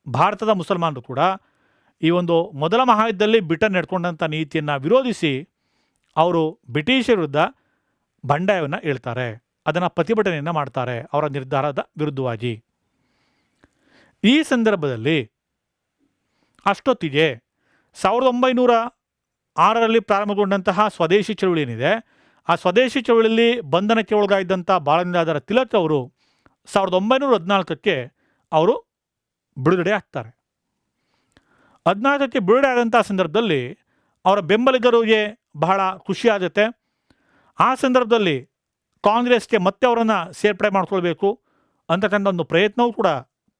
ಭಾರತದ ಮುಸಲ್ಮಾನರು ಕೂಡ ಈ ಒಂದು ಮೊದಲ ಮಹಾಯುದ್ಧದಲ್ಲಿ ಬ್ರಿಟನ್ ನಡ್ಕೊಂಡಂಥ ನೀತಿಯನ್ನು ವಿರೋಧಿಸಿ ಅವರು ಬ್ರಿಟಿಷರ ವಿರುದ್ಧ ಬಂಡಾಯವನ್ನು ಹೇಳ್ತಾರೆ, ಅದನ್ನು ಪ್ರತಿಭಟನೆಯನ್ನು ಮಾಡ್ತಾರೆ ಅವರ ನಿರ್ಧಾರದ ವಿರುದ್ಧವಾಗಿ. ಈ ಸಂದರ್ಭದಲ್ಲಿ ಅಷ್ಟೊತ್ತಿಗೆ 1906ರಲ್ಲಿ ಪ್ರಾರಂಭಗೊಂಡಂತಹ ಸ್ವದೇಶಿ ಚಳುವಳಿ ಏನಿದೆ, ಆ ಸ್ವದೇಶಿ ಚಳುವಳಿಯಲ್ಲಿ ಬಂಧನಕ್ಕೆ ಒಳಗಾಗಿದ್ದಂಥ ಬಾಲಗಂಗಾಧರ ತಿಲಕ್ ಅವರು 1914ಕ್ಕೆ ಅವರು ಬಿಡುಗಡೆ ಆಗ್ತಾರೆ. 14ಕ್ಕೆ ಬಿಡುಗಡೆ ಆದಂಥ ಸಂದರ್ಭದಲ್ಲಿ ಅವರ ಬೆಂಬಲಿಗರಿಗೆ ಬಹಳ ಖುಷಿಯಾಗುತ್ತೆ. ಆ ಸಂದರ್ಭದಲ್ಲಿ ಕಾಂಗ್ರೆಸ್ಗೆ ಮತ್ತೆ ಅವರನ್ನು ಸೇರ್ಪಡೆ ಮಾಡ್ಕೊಳ್ಬೇಕು ಅಂತಕ್ಕಂಥ ಒಂದು ಪ್ರಯತ್ನವೂ ಕೂಡ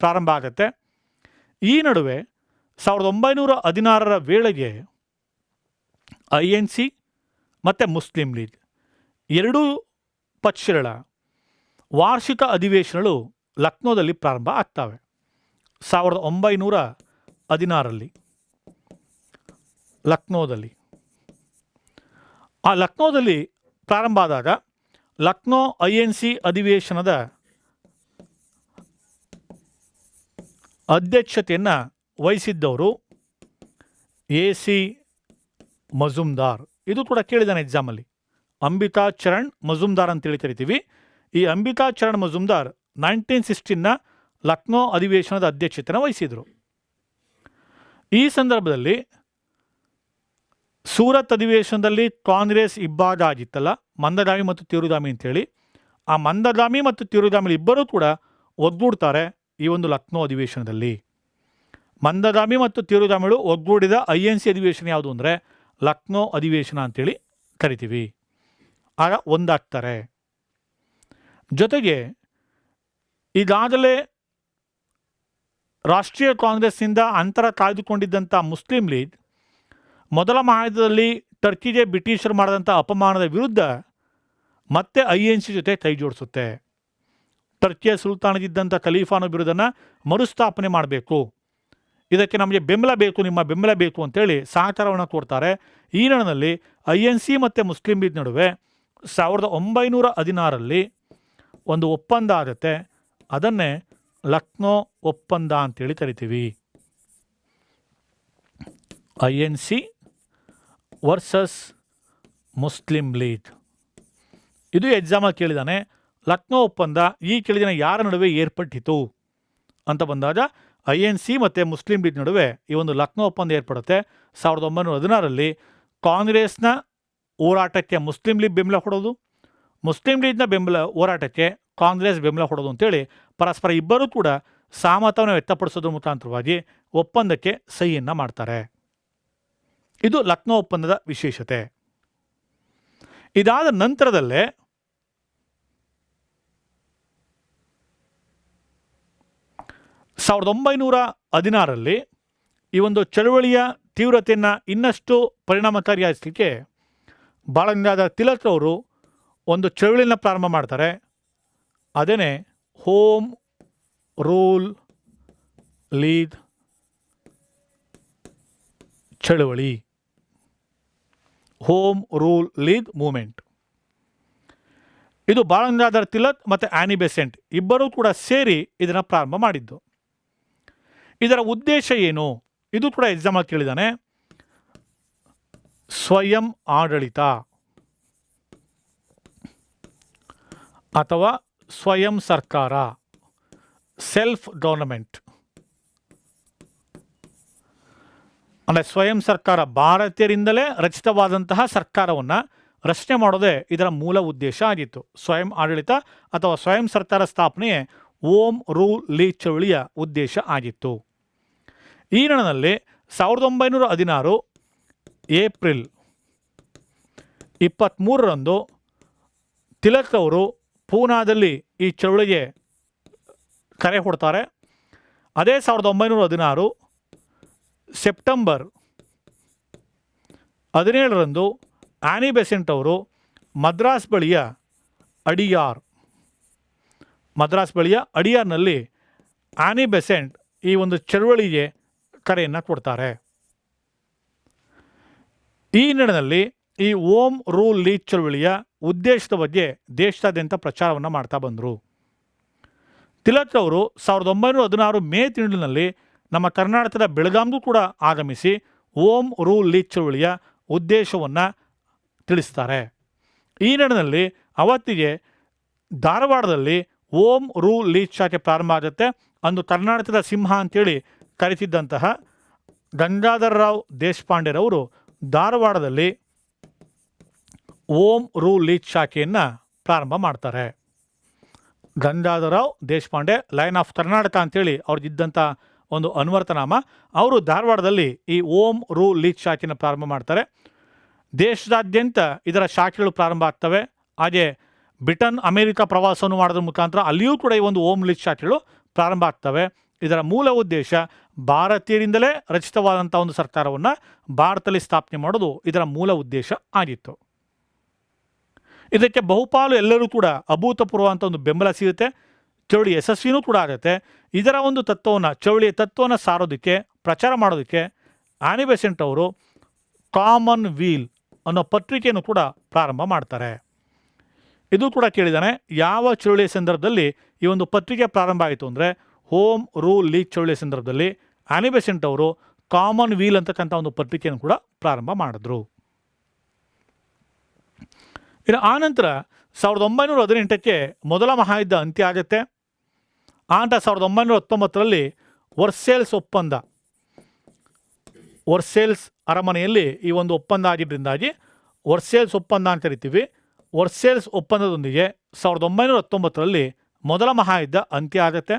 ಪ್ರಾರಂಭ ಆಗುತ್ತೆ. ಈ ನಡುವೆ 1916ರ ವೇಳೆಗೆ INC ಮತ್ತು ಮುಸ್ಲಿಂ ಲೀಗ್ ಎರಡೂ ಪಕ್ಷಗಳ ವಾರ್ಷಿಕ ಅಧಿವೇಶನಗಳು ಲಕ್ನೋದಲ್ಲಿ ಪ್ರಾರಂಭ ಆಗ್ತವೆ. 1916ರಲ್ಲಿ ಲಕ್ನೋದಲ್ಲಿ ಪ್ರಾರಂಭ ಆದಾಗ ಲಕ್ನೋ INC ಅಧಿವೇಶನದ ಅಧ್ಯಕ್ಷತೆಯನ್ನು ವಹಿಸಿದ್ದವರು AC ಮಜುಮ್ದಾರ್. ಇದು ಕೂಡ ಕೇಳಿದ್ದಾನೆ ಎಕ್ಸಾಮಲ್ಲಿ. ಅಂಬಿಕಾ ಚರಣ್ ಮಜುಮ್ದಾರ್ ಅಂತೇಳಿ ಕರಿತೀವಿ. ಈ ಅಂಬಿಕಾ ಚರಣ್ ಮಜುಮ್ದಾರ್ 1916 ಲಕ್ನೋ ಅಧಿವೇಶನದ ಅಧ್ಯಕ್ಷತೆಯನ್ನು ವಹಿಸಿದರು. ಈ ಸಂದರ್ಭದಲ್ಲಿ ಸೂರತ್ ಅಧಿವೇಶನದಲ್ಲಿ ಕಾಂಗ್ರೆಸ್ ಇಬ್ಬಾಗಾಗಿತ್ತಲ್ಲ, ಮಂದಗಾಮಿ ಮತ್ತು ತೀವ್ರಗಾಮಿ ಅಂತೇಳಿ. ಆ ಮಂದಗಾಮಿ ಮತ್ತು ತೀವ್ರಗಾಮಿ ಇಬ್ಬರೂ ಕೂಡ ಒಗ್ಗೂಡ್ತಾರೆ ಈ ಒಂದು ಲಕ್ನೋ ಅಧಿವೇಶನದಲ್ಲಿ. ಮಂದಗಾಮಿ ಮತ್ತು ತೀವ್ರಗಾಮಿಗಳು ಒಗ್ಗೂಡಿದ INC ಅಧಿವೇಶನ ಯಾವುದು ಅಂದರೆ ಲಕ್ನೋ ಅಧಿವೇಶನ ಅಂತೇಳಿ ಕರಿತೀವಿ. ಆಗ ಒಂದಾಗ್ತಾರೆ. ಜೊತೆಗೆ ಈಗಾಗಲೇ ರಾಷ್ಟ್ರೀಯ ಕಾಂಗ್ರೆಸ್ನಿಂದ ಅಂತರ ಕಾಯ್ದುಕೊಂಡಿದ್ದಂಥ ಮುಸ್ಲಿಂ ಲೀಗ್ ಮೊದಲ ಮಹಾಯುದ್ಧದಲ್ಲಿ ಟರ್ಕಿಗೆ ಬ್ರಿಟಿಷರು ಮಾಡಿದಂಥ ಅಪಮಾನದ ವಿರುದ್ಧ ಮತ್ತೆ INC ಜೊತೆ ಕೈ ಜೋಡಿಸುತ್ತೆ. ಟರ್ಕಿಯ ಸುಲ್ತಾನಗಿದ್ದಂಥ ಖಲೀಫಾನ ಬಿರುದನ್ನು ಮರುಸ್ಥಾಪನೆ ಮಾಡಬೇಕು, ಇದಕ್ಕೆ ನಮಗೆ ಬೆಂಬಲ ಬೇಕು, ನಿಮ್ಮ ಬೆಂಬಲ ಬೇಕು ಅಂತೇಳಿ ಸಹಕಾರವನ್ನು ಕೊಡ್ತಾರೆ. ಈ ನಿಟ್ಟಿನಲ್ಲಿ INC ಮತ್ತು ಮುಸ್ಲಿಂ ಲೀಗ್ ನಡುವೆ 1916ರಲ್ಲಿ ಒಂದು ಒಪ್ಪಂದ ಆಗುತ್ತೆ. ಅದನ್ನೇ ಲಕ್ನೋ ಒಪ್ಪಂದ ಅಂತೇಳಿ ಕರಿತೀವಿ. INC versus Muslim league. ಇದು ಎಕ್ಸಾಮಲ್ಲಿ ಕೇಳಿದಾನೆ. ಲಕ್ನೋ ಒಪ್ಪಂದ ಈ ಕೆಳಗಿನ ಯಾರ ನಡುವೆ ಏರ್ಪಟ್ಟಿತು ಅಂತ ಬಂದಾಗ INC ಮತ್ತು ಮುಸ್ಲಿಂ ಲೀಗ್ ನಡುವೆ ಈ ಒಂದು ಲಕ್ನೋ ಒಪ್ಪಂದ ಏರ್ಪಡುತ್ತೆ. 1916ರಲ್ಲಿ ಕಾಂಗ್ರೆಸ್ನ ಹೋರಾಟಕ್ಕೆ ಮುಸ್ಲಿಂ ಲೀಗ್ ಬೆಂಬಲ ಕೊಡೋದು, ಮುಸ್ಲಿಂ ಲೀಗ್ನ ಹೋರಾಟಕ್ಕೆ ಕಾಂಗ್ರೆಸ್ ಬೆಂಬಲ ಕೊಡೋದು ಅಂತೇಳಿ ಪರಸ್ಪರ ಇಬ್ಬರೂ ಕೂಡ ಸಹಮತವನ್ನು ವ್ಯಕ್ತಪಡಿಸೋದ್ರ ಮುಖಾಂತರವಾಗಿ ಒಪ್ಪಂದಕ್ಕೆ ಸಹಿಯನ್ನು ಮಾಡ್ತಾರೆ. ಇದು ಲಕ್ನೋ ಒಪ್ಪಂದದ ವಿಶೇಷತೆ. ಇದಾದ ನಂತರದಲ್ಲೇ 1916ರಲ್ಲಿ ಈ ಒಂದು ಚಳವಳಿಯ ತೀವ್ರತೆಯನ್ನು ಇನ್ನಷ್ಟು ಪರಿಣಾಮಕಾರಿಯಾಗಿಸಲಿಕ್ಕೆ ಬಾಲಗಂಗಾಧರ ತಿಲಕ್ ಅವರು ಒಂದು ಚಳವಳಿಯನ್ನು ಪ್ರಾರಂಭ ಮಾಡ್ತಾರೆ. ಅದೇನೇ ಹೋಮ್ ರೂಲ್ ಲೀಗ್ ಚಳವಳಿ, ಹೋಮ್ ರೂಲ್ ಲೀಗ್ ಮೂವ್ಮೆಂಟ್. ಇದು ಬಾಲಗಂಗಾಧರ ತಿಲಕ್ ಮತ್ತು ಆನಿ ಬೆಸೆಂಟ್ ಇಬ್ಬರೂ ಕೂಡ ಸೇರಿ ಇದನ್ನು ಪ್ರಾರಂಭ ಮಾಡಿದ್ದು. ಇದರ ಉದ್ದೇಶ ಏನು? ಇದು ಕೂಡ ಎಕ್ಸಾಮಲ್ಲಿ ಕೇಳಿದ್ದಾನೆ. ಸ್ವಯಂ ಆಡಳಿತ ಅಥವಾ ಸ್ವಯಂ ಸರ್ಕಾರ, ಸೆಲ್ಫ್ ಗವರ್ನಮೆಂಟ್. ಅಂದರೆ ಸ್ವಯಂ ಸರ್ಕಾರ, ಭಾರತೀಯರಿಂದಲೇ ರಚಿತವಾದಂತಹ ಸರ್ಕಾರವನ್ನು ರಚನೆ ಮಾಡೋದೇ ಇದರ ಮೂಲ ಉದ್ದೇಶ ಆಗಿತ್ತು. ಸ್ವಯಂ ಆಡಳಿತ ಅಥವಾ ಸ್ವಯಂ ಸರ್ಕಾರ ಸ್ಥಾಪನೆಯೇ ಓಮ್ ರೂಲ್ ಲೀಗ್ ಚಳವಳಿಯ ಉದ್ದೇಶ ಆಗಿತ್ತು. ಈ ನಿಟ್ಟಿನಲ್ಲಿ 1916 ಏಪ್ರಿಲ್ 23ರಂದು ತಿಲಕ್ ಅವರು ಪೂನಾದಲ್ಲಿ ಈ ಚಳವಳಿಗೆ ಕರೆ ಕೊಡ್ತಾರೆ. ಅದೇ 1916 ಸೆಪ್ಟೆಂಬರ್ 17ರಂದು ಆನಿ ಬೆಸೆಂಟ್ ಅವರು ಮದ್ರಾಸ್ ಬಳಿಯ ಅಡಿಯಾರ್ನಲ್ಲಿ ಆನಿ ಬೆಸೆಂಟ್ ಈ ಒಂದು ಚಳವಳಿಗೆ ಕರೆಯನ್ನು ಕೊಡ್ತಾರೆ. ಈ ನಿಟ್ಟಿನಲ್ಲಿ ಈ ಓಮ್ ರೂಲ್ ಲೀಗ್ ಚಳವಳಿಯ ಉದ್ದೇಶದ ಬಗ್ಗೆ ದೇಶದಾದ್ಯಂತ ಪ್ರಚಾರವನ್ನು ಮಾಡ್ತಾ ಬಂದರು. ತಿಲಕ್ ಅವರು 1916 ಮೇ ತಿಂಗಳಿನಲ್ಲಿ ನಮ್ಮ ಕರ್ನಾಟಕದ ಬೆಳಗಾಂಗೂ ಕೂಡ ಆಗಮಿಸಿ ಓಮ್ ರೂಲ್ ಲೀಗ್ ಚಳವಳಿಯ ಉದ್ದೇಶವನ್ನು ತಿಳಿಸ್ತಾರೆ. ಈ ನಿಟ್ಟಿನಲ್ಲಿ ಅವತ್ತಿಗೆ ಧಾರವಾಡದಲ್ಲಿ ಓಮ್ ರೂಲ್ ಲೀಗ್ ಶಾಖೆ ಪ್ರಾರಂಭ ಆಗುತ್ತೆ. ಅಂದು ಕರ್ನಾಟಕದ ಸಿಂಹ ಅಂತೇಳಿ ಕರೆತಿದ್ದಂತಹ ಗಂಗಾಧರರಾವ್ ದೇಶಪಾಂಡೆರವರು ಧಾರವಾಡದಲ್ಲಿ ಓಮ್ ರೂಲ್ ಲೀಗ್ ಶಾಖೆಯನ್ನು ಪ್ರಾರಂಭ ಮಾಡ್ತಾರೆ. ಗಂಗಾಧರರಾವ್ ದೇಶಪಾಂಡೆ, ಲಯನ್ ಆಫ್ ಕರ್ನಾಟಕ ಅಂತೇಳಿ ಅವ್ರಿಗಿದ್ದಂಥ ಒಂದು ಅನ್ವರ್ತನಾಮ. ಅವರು ಧಾರವಾಡದಲ್ಲಿ ಈ ಓಮ್ ರೂಲ್ ಲೀಗ್ ಶಾಖೆಯನ್ನು ಪ್ರಾರಂಭ ಮಾಡ್ತಾರೆ. ದೇಶದಾದ್ಯಂತ ಇದರ ಶಾಖೆಗಳು ಪ್ರಾರಂಭ ಆಗ್ತವೆ. ಹಾಗೆ ಬ್ರಿಟನ್, ಅಮೆರಿಕ ಪ್ರವಾಸವನ್ನು ಮಾಡೋದ್ರ ಮುಖಾಂತರ ಅಲ್ಲಿಯೂ ಕೂಡ ಈ ಒಂದು ಓಮ್ ಲೀಗ್ ಶಾಖೆಗಳು ಪ್ರಾರಂಭ ಆಗ್ತವೆ. ಇದರ ಮೂಲ ಉದ್ದೇಶ ಭಾರತೀಯರಿಂದಲೇ ರಚಿತವಾದಂಥ ಒಂದು ಸರ್ಕಾರವನ್ನು ಭಾರತದಲ್ಲಿ ಸ್ಥಾಪನೆ ಮಾಡೋದು ಇದರ ಮೂಲ ಉದ್ದೇಶ ಆಗಿತ್ತು. ಇದಕ್ಕೆ ಬಹುಪಾಲು ಎಲ್ಲರೂ ಕೂಡ ಅಭೂತಪೂರ್ವ ಅಂತ ಒಂದು ಬೆಂಬಲ ಸಿಗುತ್ತೆ. ಚಳವಳಿ ಯಶಸ್ವಿನೂ ಕೂಡ ಆಗುತ್ತೆ. ಇದರ ಒಂದು ತತ್ವವನ್ನು, ಚಳವಳಿಯ ತತ್ವವನ್ನು ಸಾರೋದಕ್ಕೆ, ಪ್ರಚಾರ ಮಾಡೋದಕ್ಕೆ ಆನಿ ಬೆಸೆಂಟ್ ಅವರು ಕಾಮನ್ ವೀಲ್ ಅನ್ನೋ ಪತ್ರಿಕೆಯನ್ನು ಕೂಡ ಪ್ರಾರಂಭ ಮಾಡ್ತಾರೆ. ಇದು ಕೂಡ ಕೇಳಿದ್ದಾನೆ. ಯಾವ ಚಳವಳಿಯ ಸಂದರ್ಭದಲ್ಲಿ ಈ ಒಂದು ಪತ್ರಿಕೆ ಪ್ರಾರಂಭ ಆಯಿತು ಅಂದರೆ ಹೋಮ್ ರೂಲ್ ಲೀಗ್ ಚಳವಳಿಯ ಸಂದರ್ಭದಲ್ಲಿ ಆನಿ ಬೆಸೆಂಟ್ ಅವರು ಕಾಮನ್ ವೀಲ್ ಅಂತಕ್ಕಂಥ ಒಂದು ಪತ್ರಿಕೆಯನ್ನು ಕೂಡ ಪ್ರಾರಂಭ ಮಾಡಿದ್ರು. ಇನ್ನು ಆನಂತರ 1918ಕ್ಕೆ ಮೊದಲ ಮಹಾಯುದ್ಧ ಅಂತ್ಯ ಆಗುತ್ತೆ. ಆನಂತರ 1919ರಲ್ಲಿ ವರ್ಸೇಲ್ಸ್ ಒಪ್ಪಂದ, ವರ್ಸೇಲ್ಸ್ ಅರಮನೆಯಲ್ಲಿ ಈ ಒಂದು ಒಪ್ಪಂದ ಆಗಿದ್ದರಿಂದಾಗಿ ವರ್ಸೇಲ್ಸ್ ಒಪ್ಪಂದ ಅಂತ ಕರಿತೀವಿ. ವರ್ಸೇಲ್ಸ್ ಒಪ್ಪಂದದೊಂದಿಗೆ 1919ರಲ್ಲಿ ಮೊದಲ ಮಹಾಯುದ್ಧ ಅಂತ್ಯ ಆಗುತ್ತೆ.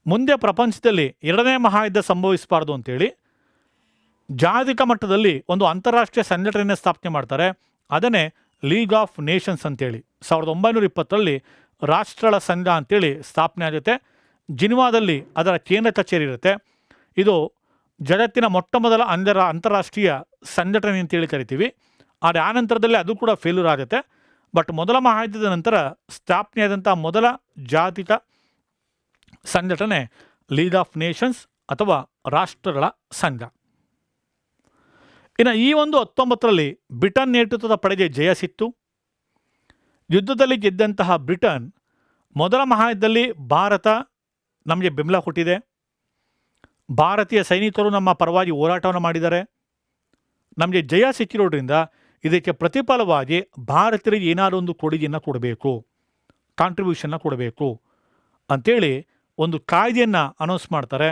ಮುಂದೆ ಪ್ರಪಂಚದಲ್ಲಿ ಎರಡನೇ ಮಹಾಯುದ್ಧ ಸಂಭವಿಸಬಾರ್ದು ಅಂತೇಳಿ ಜಾಗತಿಕ ಮಟ್ಟದಲ್ಲಿ ಒಂದು ಅಂತಾರಾಷ್ಟ್ರೀಯ ಸಂಘಟನೆಯನ್ನು ಸ್ಥಾಪನೆ ಮಾಡ್ತಾರೆ. ಅದನ್ನೇ ಲೀಗ್ ಆಫ್ ನೇಷನ್ಸ್ ಅಂತೇಳಿ 1920ರಲ್ಲಿ ರಾಷ್ಟ್ರಗಳ ಸಂಘ ಅಂತೇಳಿ ಸ್ಥಾಪನೆ ಆಗುತ್ತೆ. ಜಿನಿವಾದಲ್ಲಿ ಅದರ ಕೇಂದ್ರ ಕಚೇರಿ ಇರುತ್ತೆ. ಇದು ಜಗತ್ತಿನ ಮೊಟ್ಟ ಮೊದಲ ಅಂತಾರಾಷ್ಟ್ರೀಯ ಸಂಘಟನೆ ಅಂತೇಳಿ ಕರಿತೀವಿ. ಆದರೆ ಆ ನಂತರದಲ್ಲಿ ಅದು ಕೂಡ ಫೇಲ್ಯೂರ್ ಆಗುತ್ತೆ. ಬಟ್ ಮೊದಲ ಮಹಾಯುದ್ಧದ ನಂತರ ಸ್ಥಾಪನೆಯಾದಂಥ ಮೊದಲ ಜಾಗತಿಕ ಸಂಘಟನೆ ಲೀಗ್ ಆಫ್ ನೇಷನ್ಸ್ ಅಥವಾ ರಾಷ್ಟ್ರಗಳ ಸಂಘ. ಇನ್ನು ಈ ಒಂದು 19ರಲ್ಲಿ ಬ್ರಿಟನ್ ನೇತೃತ್ವದ ಪಡೆಗೆ ಜಯ ಸಿಕ್ತು. ಯುದ್ಧದಲ್ಲಿ ಗೆದ್ದಂತಹ ಬ್ರಿಟನ್ ಮೊದಲ ಮಹಾಯುದ್ಧದಲ್ಲಿ ಭಾರತ ನಮಗೆ ಬೆಂಬಲ ಕೊಟ್ಟಿದೆ, ಭಾರತೀಯ ಸೈನಿಕರು ನಮ್ಮ ಪರವಾಗಿ ಹೋರಾಟವನ್ನು ಮಾಡಿದ್ದಾರೆ, ನಮಗೆ ಜಯ ಸಿಕ್ಕಿರೋದ್ರಿಂದ ಇದಕ್ಕೆ ಪ್ರತಿಫಲವಾಗಿ ಭಾರತೀಯರಿಗೆ ಏನಾದರೂ ಒಂದು ಕೊಡುಗೆಯನ್ನು ಕೊಡಬೇಕು, ಕಾಂಟ್ರಿಬ್ಯೂಷನ್ನ ಕೊಡಬೇಕು ಅಂಥೇಳಿ ಒಂದು ಕಾಯ್ದೆಯನ್ನು ಅನೌನ್ಸ್ ಮಾಡ್ತಾರೆ.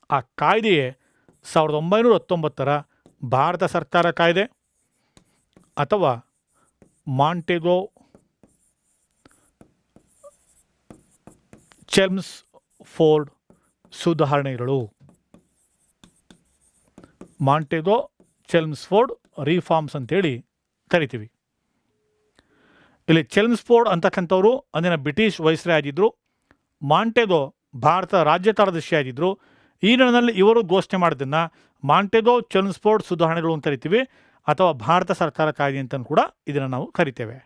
ಆ ಕಾಯ್ದೆಯೇ 1919ರ ಭಾರತ ಸರ್ಕಾರ ಕಾಯ್ದೆ ಅಥವಾ ಮಾಂಟೆಗೋ ಚೆಲ್ಮ್ಸ್ಫೋರ್ಡ್ ಸುಧಾರಣೆಗಳು, ಮಾಂಟೆಗೋ ಚೆಲ್ಮ್ಸ್ಫೋರ್ಡ್ ರಿಫಾರ್ಮ್ಸ್ ಅಂತೇಳಿ ಕರಿತೀವಿ. ಇಲ್ಲಿ ಚೆಲ್ಮ್ಸ್ಫೋರ್ಡ್ ಅಂತಕ್ಕಂಥವ್ರು ಅಂದಿನ ಬ್ರಿಟಿಷ್ ವೈಸ್ರಾಯ್ ಆಗಿದ್ದರು. ಮಾಂಟೆಗೋ ಭಾರತ ರಾಜ್ಯ ಕಾರ್ಯದರ್ಶಿ ಆಗಿದ್ದರು. ಈ ನಿಟ್ಟಿನಲ್ಲಿ ಇವರು ಘೋಷಣೆ ಮಾಡೋದನ್ನು ಮಾಂಟೆಗೋ ಚೆಲ್ಮ್ಸ್ಫೋರ್ಡ್ ಸುಧಾರಣೆಗಳು ಅಂತ ಕರಿತೀವಿ ಅಥವಾ ಭಾರತ ಸರ್ಕಾರ ಕಾಯ್ದೆ ಅಂತ ಕೂಡ ಇದನ್ನು ನಾವು ಕರಿತೇವೆ.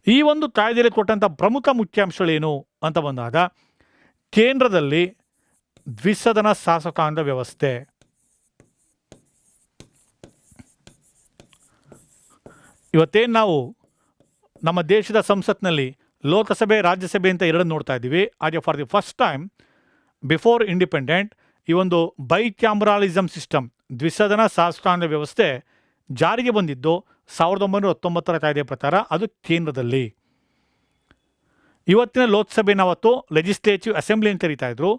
ಈ ಒಂದು ಕಾಯ್ದೆಯಲ್ಲಿ ಕೊಟ್ಟಂಥ ಪ್ರಮುಖ ಮುಖ್ಯಾಂಶಗಳೇನು ಅಂತ ಬಂದಾಗ ಕೇಂದ್ರದಲ್ಲಿ ದ್ವಿಸದನ ಶಾಸಕಾಂಗ ವ್ಯವಸ್ಥೆ, ಇವತ್ತೇನು ನಾವು ನಮ್ಮ ದೇಶದ ಸಂಸತ್ನಲ್ಲಿ ಲೋಕಸಭೆ ರಾಜ್ಯಸಭೆ ಅಂತ ಎರಡನ್ನು ನೋಡ್ತಾ ಇದ್ದೀವಿ. ಹಾಗೆ for the first time before independent ಈ ಒಂದು ಬೈಕ್ಯಾಮ್ರಾಲಿಸಮ್ ಸಿಸ್ಟಮ್, ದ್ವಿಸದನ ಶಾಸಕಾಂಗ ವ್ಯವಸ್ಥೆ ಜಾರಿಗೆ ಬಂದಿದ್ದು 1919ರ ಕಾಯ್ದೆ ಪ್ರಕಾರ. ಅದು ಕೇಂದ್ರದಲ್ಲಿ. ಇವತ್ತಿನ ಲೋಕಸಭೆನ ಅವತ್ತು ಲೆಜಿಸ್ಲೇಟಿವ್ ಅಸೆಂಬ್ಲಿ ಅಂತ ಕರೀತಾ ಇದ್ರು.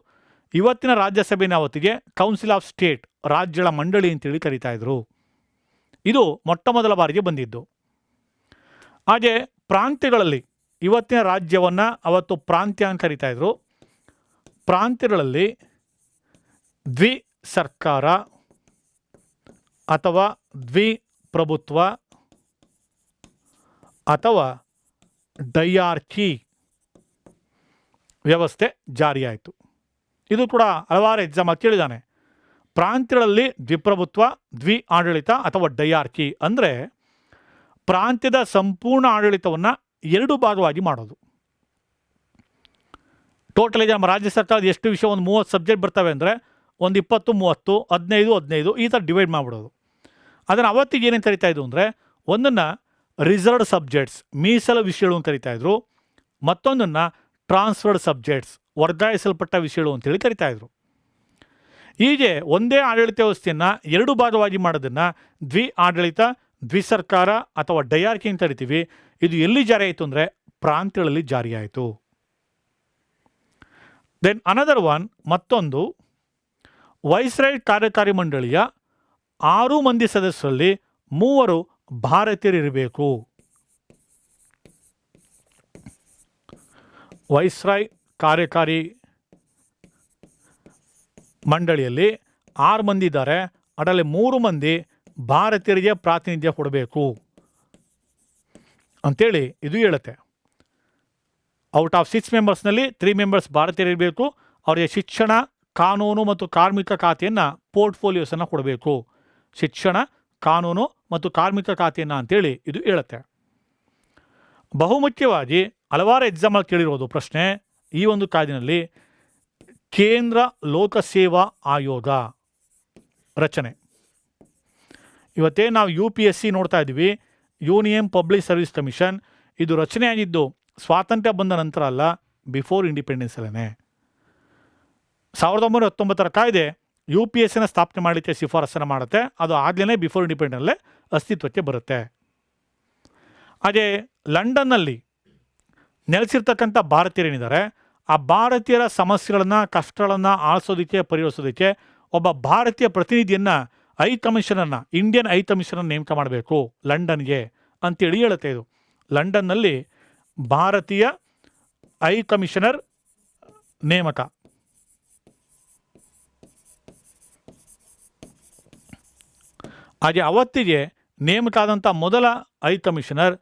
ಇವತ್ತಿನ ರಾಜ್ಯಸಭೆನ ಅವತ್ತಿಗೆ ಕೌನ್ಸಿಲ್ ಆಫ್ ಸ್ಟೇಟ್, ರಾಜ್ಯಗಳ ಮಂಡಳಿ ಅಂತೇಳಿ ಕರೀತಾ ಇದ್ರು. ಇದು ಮೊಟ್ಟ ಮೊದಲ ಬಾರಿಗೆ ಬಂದಿದ್ದು. ಹಾಗೆ ಪ್ರಾಂತ್ಯಗಳಲ್ಲಿ ಇವತ್ತಿನ ರಾಜ್ಯವನ್ನು ಅವತ್ತು ಪ್ರಾಂತ್ಯ ಅಂತ ಕರೀತಾ ಇದ್ರು. ಪ್ರಾಂತ್ಯಗಳಲ್ಲಿ ದ್ವಿ ಸರ್ಕಾರ ಅಥವಾ ದ್ವಿಪ್ರಭುತ್ವ ಅಥವಾ ಡಯಾರ್ಕಿ ವ್ಯವಸ್ಥೆ ಜಾರಿಯಾಯಿತು. ಇದು ಕೂಡ ಹಲವಾರು ಎಕ್ಸಾಮ್ ಕೇಳಿದ್ದಾನೆ. ಪ್ರಾಂತ್ಯಗಳಲ್ಲಿ ದ್ವಿಪ್ರಭುತ್ವ, ದ್ವಿ ಆಡಳಿತ ಅಥವಾ ಡಯಾರ್ಕಿ ಅಂದರೆ ಪ್ರಾಂತ್ಯದ ಸಂಪೂರ್ಣ ಆಡಳಿತವನ್ನು ಎರಡು ಭಾಗವಾಗಿ ಮಾಡೋದು. ಟೋಟಲ್ ನಮ್ಮ ರಾಜ್ಯ ಸರ್ಕಾರದ ಎಷ್ಟು ವಿಷಯ, ಒಂದು 30 ಸಬ್ಜೆಕ್ಟ್ ಬರ್ತವೆ ಅಂದರೆ ಒಂದು 20, 30, 15, 15 ಈ ಥರ ಡಿವೈಡ್ ಮಾಡಿಬಿಡೋದು. ಅದನ್ನು ಅವತ್ತಿಗೆ ಏನೇನು ಕರಿತಾ ಇದ್ರು ಅಂದರೆ, ಒಂದನ್ನು ರಿಸರ್ವ್ಡ್ ಸಬ್ಜೆಕ್ಟ್ಸ್, ಮೀಸಲು ವಿಷಯಗಳು ಅಂತ ಕರಿತಾಯಿದ್ರು. ಮತ್ತೊಂದನ್ನು ಟ್ರಾನ್ಸ್ಫರ್ಡ್ ಸಬ್ಜೆಕ್ಟ್ಸ್, ವರ್ಗಾಯಿಸಲ್ಪಟ್ಟ ವಿಷಯಗಳು ಅಂತೇಳಿ ಕರಿತಾಯಿದ್ರು. ಹೀಗೆ ಒಂದೇ ಆಡಳಿತ ವ್ಯವಸ್ಥೆಯನ್ನು ಎರಡು ಭಾಗವಾಗಿ ಮಾಡೋದನ್ನು ದ್ವಿ ಆಡಳಿತ, ದ್ವಿ ಸರ್ಕಾರ ಅಥವಾ ಡಯಾರ್ಕಿ ಅಂತ ಕರಿತೀವಿ. ಇದು ಎಲ್ಲಿ ಜಾರಿ ಆಯಿತು ಅಂದರೆ ಪ್ರಾಂತ್ಯಗಳಲ್ಲಿ ಜಾರಿಯಾಯಿತು. ದೆನ್ ಅನದರ್ ಒನ್, ಮತ್ತೊಂದು ವೈಸ್ರಾಯ್ ಕಾರ್ಯಕಾರಿ ಮಂಡಳಿಯ 6 ಮಂದಿ ಸದಸ್ಯರಲ್ಲಿ 3 ಭಾರತೀಯರಿರಬೇಕು. ವೈಸ್ರಾಯ್ ಕಾರ್ಯಕಾರಿ ಮಂಡಳಿಯಲ್ಲಿ 6 ಮಂದಿ ಇದ್ದಾರೆ. ಅದರಲ್ಲಿ 3 ಮಂದಿ ಭಾರತೀಯರಿಗೆ ಪ್ರಾತಿನಿಧ್ಯ ಕೊಡಬೇಕು ಅಂಥೇಳಿ ಇದು ಹೇಳುತ್ತೆ. ಔಟ್ ಆಫ್ 6 ಮೆಂಬರ್ಸ್ನಲ್ಲಿ 3 ಮೆಂಬರ್ಸ್ ಭಾರತೀಯರಿರಬೇಕು. ಅವರಿಗೆ ಶಿಕ್ಷಣ, ಕಾನೂನು ಮತ್ತು ಕಾರ್ಮಿಕ ಖಾತೆಯನ್ನು, ಪೋರ್ಟ್ಫೋಲಿಯೋಸನ್ನು ಕೊಡಬೇಕು. ಶಿಕ್ಷಣ, ಕಾನೂನು ಮತ್ತು ಕಾರ್ಮಿಕ ಖಾತೆಯನ್ನು ಅಂತೇಳಿ ಇದು ಹೇಳುತ್ತೆ. ಬಹುಮುಖ್ಯವಾಗಿ ಹಲವಾರು ಎಕ್ಸಾಮಲ್ಲಿ ಕೇಳಿರೋದು ಪ್ರಶ್ನೆ, ಈ ಒಂದು ಕಾಯ್ದೆನಲ್ಲಿ ಕೇಂದ್ರ ಲೋಕಸೇವಾ ಆಯೋಗ ರಚನೆ. ಇವತ್ತೇ ನಾವು UPSC ನೋಡ್ತಾ ಇದ್ದೀವಿ, ಯೂನಿಯನ್ ಪಬ್ಲಿಕ್ ಸರ್ವಿಸ್ ಕಮಿಷನ್. ಇದು ರಚನೆಯಾಗಿದ್ದು ಸ್ವಾತಂತ್ರ್ಯ ಬಂದ ನಂತರ ಅಲ್ಲ, ಬಿಫೋರ್ ಇಂಡಿಪೆಂಡೆನ್ಸಲ್ಲೇ. 1919ರ ಕಾಯ್ದೆ UPSCನ ಸ್ಥಾಪನೆ ಮಾಡಲಿಕ್ಕೆ ಶಿಫಾರಸನ್ನು ಮಾಡುತ್ತೆ. ಅದು ಆಗಲೇ ಬಿಫೋರ್ ಇಂಡಿಪೆಂಡೆನ್ಸಲ್ಲೇ ಅಸ್ತಿತ್ವಕ್ಕೆ ಬರುತ್ತೆ. ಹಾಗೆ ಲಂಡನ್ನಲ್ಲಿ ನೆಲೆಸಿರ್ತಕ್ಕಂಥ ಭಾರತೀಯರೇನಿದ್ದಾರೆ ಆ ಭಾರತೀಯರ ಸಮಸ್ಯೆಗಳನ್ನು, ಕಷ್ಟಗಳನ್ನು ಆಲಿಸೋದಕ್ಕೆ, ಪರಿಹರಿಸೋದಕ್ಕೆ ಒಬ್ಬ ಭಾರತೀಯ ಪ್ರತಿನಿಧಿಯನ್ನು, ಹೈ ಕಮಿಷನರ್ನ, ಇಂಡಿಯನ್ ಹೈ ಕಮಿಷನರ್ ನೇಮಕ ಮಾಡಬೇಕು ಲಂಡನ್ಗೆ ಅಂತೇಳಿ ಹೇಳುತ್ತೆ. ಇದು ಲಂಡನ್ನಲ್ಲಿ ಭಾರತೀಯ ಹೈ ಕಮಿಷನರ್ ನೇಮಕ. ಹಾಗೆ ಅವತ್ತಿಗೆ ನೇಮಕ ಆದಂಥ ಮೊದಲ high commissioner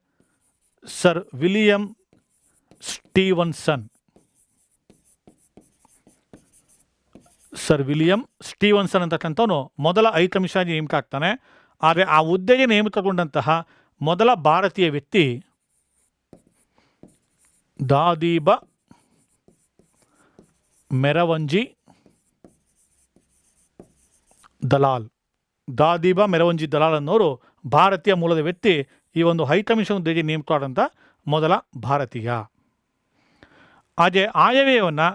sir William Stevenson. Sir William Stevenson ಅಂತಕ್ಕಂಥವನು ಮೊದಲ ಹೈ ಕಮಿಷನರ್ ನೇಮಕ ಆಗ್ತಾನೆ. ಆದರೆ ಆ ಹುದ್ದೆಗೆ ನೇಮಕಗೊಂಡಂತಹ ಮೊದಲ ಭಾರತೀಯ ವ್ಯಕ್ತಿ ದಾದೀಬ ಮೆರವಂಜಿ ದಲಾಲ್. ದಾದೀಬ ಮೆರವಂಜಿ ದಲಾಲ್ ಅನ್ನೋರು ಭಾರತೀಯ ಮೂಲದ ವ್ಯಕ್ತಿ. ಈ ಒಂದು ಹೈ ಕಮಿಷನ್ ಹುದ್ದೆಗೆ ನೇಮಕವಾದಂಥ ಮೊದಲ ಭಾರತೀಯ. ಹಾಗೆ ಆಯವ್ಯಯವನ್ನು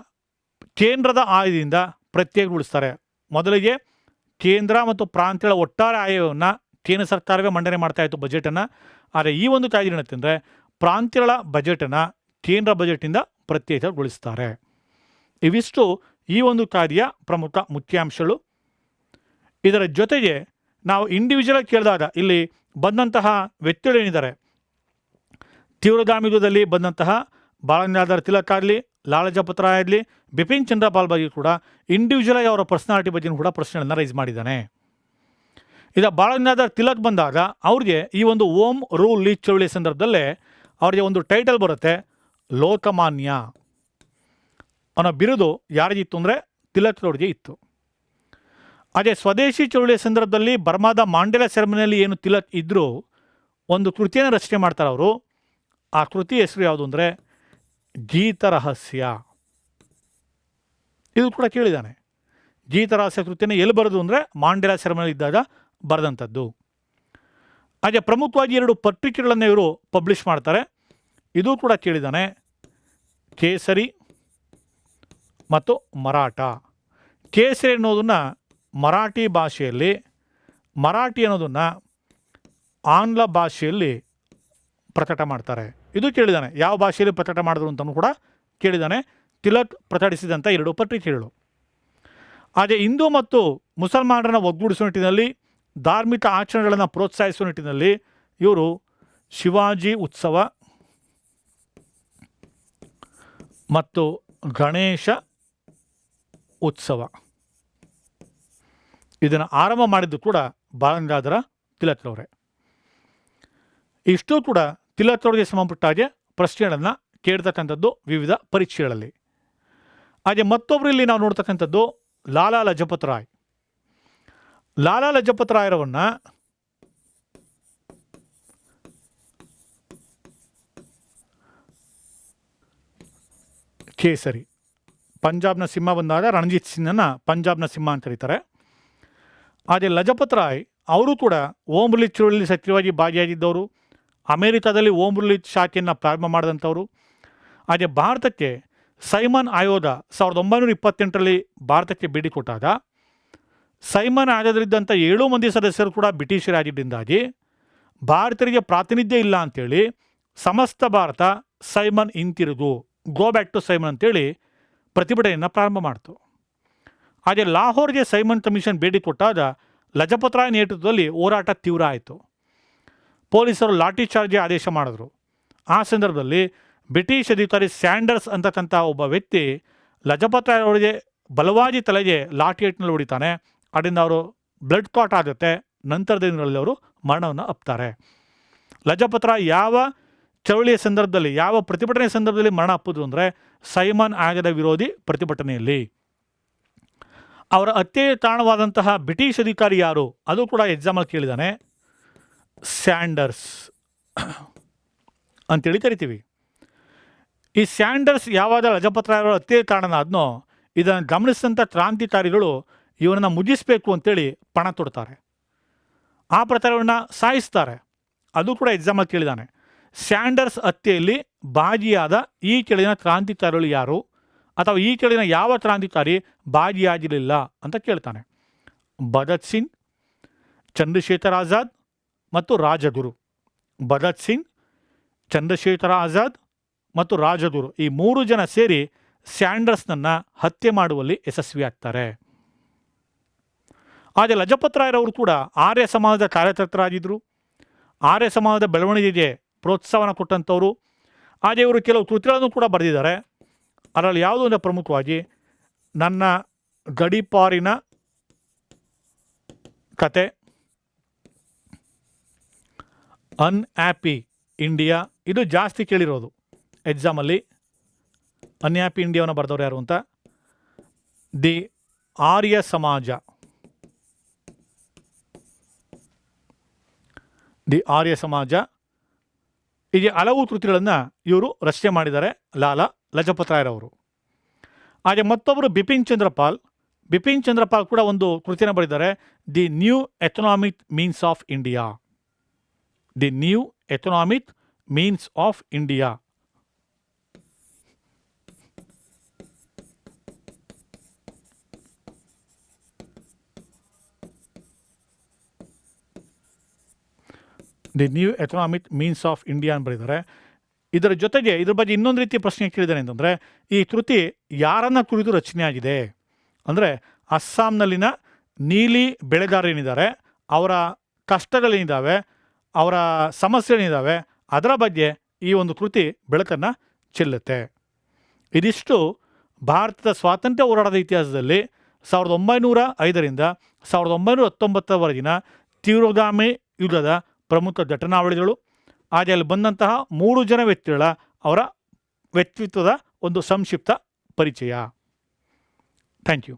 ಕೇಂದ್ರದ ಆಯದಿಂದ ಪ್ರತ್ಯೇಕಗೊಳಿಸ್ತಾರೆ. ಮೊದಲಿಗೆ ಕೇಂದ್ರ ಮತ್ತು ಪ್ರಾಂತ್ಯಗಳ ಒಟ್ಟಾರೆ ಆಯವ್ಯಯವನ್ನು ಕೇಂದ್ರ ಸರ್ಕಾರವೇ ಮಂಡನೆ ಮಾಡ್ತಾಯಿತ್ತು ಬಜೆಟನ್ನು. ಆದರೆ ಈ ಒಂದು ಕಾಯ್ದೆ ಏನಂತಂದರೆ ಪ್ರಾಂತ್ಯಗಳ ಬಜೆಟನ್ನು ಕೇಂದ್ರ ಬಜೆಟಿಂದ ಪ್ರತ್ಯೇಕಗೊಳಿಸ್ತಾರೆ. ಇವಿಷ್ಟು ಈ ಒಂದು ಕಾಯ್ದೆಯ ಪ್ರಮುಖ ಮುಖ್ಯಾಂಶಗಳು. ಇದರ ಜೊತೆಗೆ ನಾವು ಇಂಡಿವಿಜುವಲ್ ಕೇಳಿದಾಗ ಇಲ್ಲಿ ಬಂದಂತಹ ವ್ಯಕ್ತಿಗಳು ಏನಿದ್ದಾರೆ, ತೀವ್ರಗಾಮಿ ಯುದ್ಧದಲ್ಲಿ ಬಂದಂತಹ ಬಾಲಗಂಗಾಧರ ತಿಲಕ್ ಆಗಲಿ, ಲಾಲಾ ಲಜಪತ್ ರಾಯ್ ಆಗಲಿ, ಬಿಪಿನ್ ಚಂದ್ರ ಪಾಲ್ ಬಗ್ಗೆ ಕೂಡ ಇಂಡಿವಿಜುವಲಾಗಿ ಅವರ ಪರ್ಸನಾಲಿಟಿ ಬಗ್ಗೆ ಕೂಡ ಪ್ರಶ್ನೆಗಳನ್ನು ರೈಸ್ ಮಾಡಿದ್ದಾನೆ. ಈಗ ಬಾಲಗಂಗಾಧರ ತಿಲಕ್ ಬಂದಾಗ ಅವ್ರಿಗೆ ಈ ಒಂದು ಓಮ್ ರೂಲ್ ಲೀಗ್ ಚಳವಳಿ ಸಂದರ್ಭದಲ್ಲೇ ಅವರಿಗೆ ಒಂದು ಟೈಟಲ್ ಬರುತ್ತೆ, ಲೋಕಮಾನ್ಯ ಅನ್ನೋ ಬಿರುದು ಯಾರಿಗಿತ್ತು ಅಂದರೆ ತಿಲಕ್ರವ್ರಿಗೆ ಇತ್ತು. ಅದೇ ಸ್ವದೇಶಿ ಚಳವಳಿಯ ಸಂದರ್ಭದಲ್ಲಿ ಬರ್ಮಾದ ಮಾಂಡೇಲಾ ಸೆರೆಮನಿಯಲ್ಲಿ ಏನು ತಿಲಕ್ ಇದ್ದರೂ ಒಂದು ಕೃತಿಯನ್ನು ರಚನೆ ಮಾಡ್ತಾರೆ ಅವರು. ಆ ಕೃತಿ ಹೆಸರು ಯಾವುದು ಅಂದರೆ ಗೀತರಹಸ್ಯ. ಇದು ಕೂಡ ಕೇಳಿದ್ದಾನೆ. ಗೀತರಹಸ್ಯ ಕೃತಿಯನ್ನು ಎಲ್ಲಿ ಬರೆದು ಅಂದರೆ ಮಾಂಡೇಲಾ ಸೆರೆಮನಿಯಲ್ಲಿ ಇದ್ದಾಗ ಬರೆದಂಥದ್ದು. ಹಾಗೆ ಪ್ರಮುಖವಾಗಿ 2 ಪತ್ರಿಕೆಗಳನ್ನು ಇವರು ಪಬ್ಲಿಷ್ ಮಾಡ್ತಾರೆ. ಇದು ಕೂಡ ಕೇಳಿದ್ದಾನೆ, ಕೇಸರಿ ಮತ್ತು ಮರಾಠ. ಕೇಸರಿ ಅನ್ನೋದನ್ನು ಮರಾಠಿ ಭಾಷೆಯಲ್ಲಿ, ಮರಾಠಿ ಅನ್ನೋದನ್ನು ಆಂಗ್ಲ ಭಾಷೆಯಲ್ಲಿ ಪ್ರಕಟ ಮಾಡ್ತಾರೆ. ಇದು ಕೇಳಿದ್ದಾನೆ. ಯಾವ ಭಾಷೆಯಲ್ಲಿ ಪ್ರಕಟ ಮಾಡಿದ್ರು ಅಂತಲೂ ಕೂಡ ಕೇಳಿದ್ದಾನೆ. ತಿಲಕ್ ಪ್ರಕಟಿಸಿದಂಥ 2 ಪತ್ರಿಕೆಗಳು. ಹಾಗೆ ಹಿಂದೂ ಮತ್ತು ಮುಸಲ್ಮಾನರನ್ನು ಒಗ್ಗೂಡಿಸುವ ನಿಟ್ಟಿನಲ್ಲಿ, ಧಾರ್ಮಿಕ ಆಚರಣೆಗಳನ್ನು ಪ್ರೋತ್ಸಾಹಿಸುವ ನಿಟ್ಟಿನಲ್ಲಿ ಇವರು ಶಿವಾಜಿ ಉತ್ಸವ ಮತ್ತು ಗಣೇಶ ಉತ್ಸವ ಇದನ್ನು ಆರಂಭ ಮಾಡಿದ್ದು ಕೂಡ ಬಾಲಗಂಗಾಧರ ತಿಲಕ್ರವರೇ. ಇಷ್ಟು ಕೂಡ ತಿಲಕ್ರವರಿಗೆ ಸಂಬಂಧಪಟ್ಟ ಹಾಗೆ ಪ್ರಶ್ನೆಗಳನ್ನು ಕೇಳ್ತಕ್ಕಂಥದ್ದು ವಿವಿಧ ಪರೀಕ್ಷೆಗಳಲ್ಲಿ. ಹಾಗೆ ಮತ್ತೊಬ್ಬರು ಇಲ್ಲಿ ನಾವು ನೋಡ್ತಕ್ಕಂಥದ್ದು ಲಾಲಾ ಲಜಪತ್ ರಾಯ್. ಲಾಲಾ ಲಜಪತ್ ರಾಯರವನ್ನು ಕೇಸರಿ, ಪಂಜಾಬ್ನ ಸಿಂಹ ಬಂದಾಗ ರಣಜಿತ್ ಸಿಂಗನ್ನು ಪಂಜಾಬ್ನ ಸಿಂಹ ಅಂತ ಕರೀತಾರೆ. ಹಾಗೆ ಲಜಪತ್ ರಾಯ್ ಅವರು ಕೂಡ ಓಂ ರೂಲ್ ಚಳವಳಿಯಲ್ಲಿ ಸಕ್ರಿಯವಾಗಿ ಭಾಗಿಯಾಗಿದ್ದವರು. ಅಮೇರಿಕಾದಲ್ಲಿ ಓಂ ರೂಲ್ ಶಾಖೆಯನ್ನು ಪ್ರಾರಂಭ ಮಾಡಿದಂಥವರು. ಹಾಗೆ ಭಾರತಕ್ಕೆ ಸೈಮನ್ ಆಯೋಗ 1928ರಲ್ಲಿ ಭಾರತಕ್ಕೆ ಭೇಟಿ ಕೊಟ್ಟಾಗ ಸೈಮನ್ ಆಯೋಗದಲ್ಲಿದ್ದಂಥ 7 ಮಂದಿ ಸದಸ್ಯರು ಕೂಡ ಬ್ರಿಟಿಷರಾಗಿದ್ದರಿಂದಾಗಿ ಭಾರತೀಯರಿಗೆ ಪ್ರಾತಿನಿಧ್ಯ ಇಲ್ಲ ಅಂಥೇಳಿ ಸಮಸ್ತ ಭಾರತ ಸೈಮನ್ ಹಿಂತಿರುಗು, ಗೋ ಬ್ಯಾಕ್ ಟು ಸೈಮನ್ ಅಂತೇಳಿ ಪ್ರತಿಭಟನೆಯನ್ನು ಪ್ರಾರಂಭ ಮಾಡ್ತು. ಹಾಗೆ ಲಾಹೋರ್ಗೆ ಸೈಮನ್ ಕಮಿಷನ್ ಭೇಟಿ ಕೊಟ್ಟಾಗ ಲಜಪತ್ ರಾಯ್ ನೇತೃತ್ವದಲ್ಲಿ ಹೋರಾಟ ತೀವ್ರ ಆಯಿತು. ಪೊಲೀಸರು ಲಾಠಿ ಚಾರ್ಜ್ಗೆ ಆದೇಶ ಮಾಡಿದ್ರು. ಆ ಸಂದರ್ಭದಲ್ಲಿ ಬ್ರಿಟಿಷ್ ಅಧಿಕಾರಿ ಸ್ಯಾಂಡರ್ಸ್ ಅಂತಕ್ಕಂಥ ಒಬ್ಬ ವ್ಯಕ್ತಿ ಲಜಪತ್ ರಾಯ್ ಅವರಿಗೆ ಬಲವಾಗಿ ತಲೆಗೆ ಲಾಠಿ ಏಟಿನಲ್ಲಿ ಹೊಡಿತಾನೆ. ಅದರಿಂದ ಅವರು ಬ್ಲಡ್ ಕ್ಲಾಟ್ ಆಗುತ್ತೆ. ನಂತರದ ದಿನಗಳಲ್ಲಿ ಅವರು ಮರಣವನ್ನು ಅಪ್ತಾರೆ. ಲಜಪತ್ ರಾಯ್ ಯಾವ ಚಳವಳಿಯ ಸಂದರ್ಭದಲ್ಲಿ, ಯಾವ ಪ್ರತಿಭಟನೆ ಸಂದರ್ಭದಲ್ಲಿ ಮರಣ ಅಪ್ಪಿದ್ರು ಅಂದರೆ ಸೈಮನ್ ಆಯೋಗದ ವಿರೋಧಿ ಪ್ರತಿಭಟನೆಯಲ್ಲಿ. ಅವರ ಹತ್ಯೆಗೆ ಕಾರಣವಾದಂತಹ ಬ್ರಿಟಿಷ್ ಅಧಿಕಾರಿ ಯಾರು, ಅದು ಕೂಡ ಎಕ್ಸಾಮಲ್ಲಿ ಕೇಳಿದ್ದಾನೆ. ಸ್ಯಾಂಡರ್ಸ್ ಅಂತೇಳಿ ಕರಿತೀವಿ. ಈ ಸ್ಯಾಂಡರ್ಸ್ ಯಾವಾಗ ಲಜಪತ್ ರಾಯರ ಹತ್ಯೆಗೆ ಕಾರಣನಾದ್ನೋ ಇದನ್ನು ಗಮನಿಸಿದಂಥ ಕ್ರಾಂತಿಕಾರಿಗಳು ಇವನನ್ನು ಮುಗಿಸ್ಬೇಕು ಅಂತೇಳಿ ಪಣ ತೊಡ್ತಾರೆ. ಆ ಪ್ರಕಾರವನ್ನು ಸಾಯಿಸ್ತಾರೆ. ಅದು ಕೂಡ ಎಕ್ಸಾಮಲ್ಲಿ ಕೇಳಿದ್ದಾನೆ. ಸ್ಯಾಂಡರ್ಸ್ ಹತ್ಯೆಯಲ್ಲಿ ಭಾಗಿಯಾದ ಈ ಕೆಳಗಿನ ಕ್ರಾಂತಿಕಾರಿಗಳು ಯಾರು, ಅಥವಾ ಈ ಕೆಳಗಿನ ಯಾವ ಕ್ರಾಂತಿಕಾರಿ ಭಾಗಿಯಾಗಿರಲಿಲ್ಲ ಅಂತ ಕೇಳ್ತಾನೆ. ಭಗತ್ ಸಿಂಗ್, ಚಂದ್ರಶೇಖರ್ ಆಜಾದ್ ಮತ್ತು ರಾಜಗುರು. ಭಗತ್ ಸಿಂಗ್, ಚಂದ್ರಶೇಖರ್ ಆಜಾದ್ ಮತ್ತು ರಾಜಗುರು ಈ 3 ಜನ ಸೇರಿ ಸ್ಯಾಂಡರ್ಸ್ನನ್ನು ಹತ್ಯೆ ಮಾಡುವಲ್ಲಿ ಯಶಸ್ವಿಯಾಗ್ತಾರೆ. ಆದರೆ ಲಜಪತ್ ರಾಯರವರು ಕೂಡ ಆರ್ಯ ಸಮಾಜದ ಕಾರ್ಯಕರ್ತರಾಗಿದ್ದರು. ಆರ್ಯ ಸಮಾಜದ ಬೆಳವಣಿಗೆಗೆ ಪ್ರೋತ್ಸಾಹನ ಕೊಟ್ಟಂಥವರು. ಹಾಗೆ ಇವರು ಕೆಲವು ಕೃತಿಗಳನ್ನು ಕೂಡ ಬರೆದಿದ್ದಾರೆ. ಅದರಲ್ಲಿ ಯಾವುದು ಅಂದರೆ ಪ್ರಮುಖವಾಗಿ ನನ್ನ ಗಡೀಪಾರಿನ ಕತೆ, ಅನ್ಹ್ಯಾಪಿ ಇಂಡಿಯಾ, ಇದು ಜಾಸ್ತಿ ಕೇಳಿರೋದು ಎಕ್ಸಾಮಲ್ಲಿ. ಅನ್ಹ್ಯಾಪಿ ಇಂಡಿಯಾವನ್ನು ಬರೆದವ್ರು ಯಾರು ಅಂತ. ದಿ ಆರ್ಯ ಸಮಾಜ, ದಿ ಆರ್ಯ ಸಮಾಜ, ಹೀಗೆ ಹಲವು ಕೃತಿಗಳನ್ನು ಇವರು ರಚನೆ ಮಾಡಿದ್ದಾರೆ ಲಾಲಾ ಲಜಪತ್ ರಾಯರವರು. ಹಾಗೆ ಮತ್ತೊಬ್ಬರು ಬಿಪಿನ್ ಚಂದ್ರಪಾಲ್ ಕೂಡ ಒಂದು ಕೃತಿಯನ್ನು ಬರೆದಿದ್ದಾರೆ, the new economic means of India. The new economic means of India. The new economic means of India ಅಂತ ಬರೆದಿದ್ದಾರೆ. ಇದರ ಜೊತೆಗೆ ಇದ್ರ ಬಗ್ಗೆ ಇನ್ನೊಂದು ರೀತಿಯ ಪ್ರಶ್ನೆ ಕೇಳಿದ್ದಾರೆ ಅಂತಂದರೆ, ಈ ಕೃತಿ ಯಾರನ್ನ ಕುರಿತು ರಚನೆ ಆಗಿದೆ ಅಂದರೆ, ಅಸ್ಸಾಂನಲ್ಲಿನ ನೀಲಿ ಬೆಳೆಗಾರರೇನಿದ್ದಾರೆ ಅವರ ಕಷ್ಟಗಳೇನಿದ್ದಾವೆ, ಅವರ ಸಮಸ್ಯೆಗಳೇನಿದ್ದಾವೆ, ಅದರ ಬಗ್ಗೆ ಈ ಒಂದು ಕೃತಿ ಬೆಳಕನ್ನು ಚೆಲ್ಲುತ್ತೆ. ಇದಿಷ್ಟು ಭಾರತದ ಸ್ವಾತಂತ್ರ್ಯ ಹೋರಾಟದ ಇತಿಹಾಸದಲ್ಲಿ 1905ರಿಂದ 1919ವರೆಗಿನ ತೀವ್ರಗಾಮಿ ಯುದ್ಧದ ಪ್ರಮುಖ ಘಟನಾವಳಿಗಳು, ಹಾಗೆ ಅಲ್ಲಿ ಬಂದಂತಹ 3 ಜನ ವ್ಯಕ್ತಿಗಳ ಅವರ ವ್ಯಕ್ತಿತ್ವದ ಒಂದು ಸಂಕ್ಷಿಪ್ತ ಪರಿಚಯ. Thank you.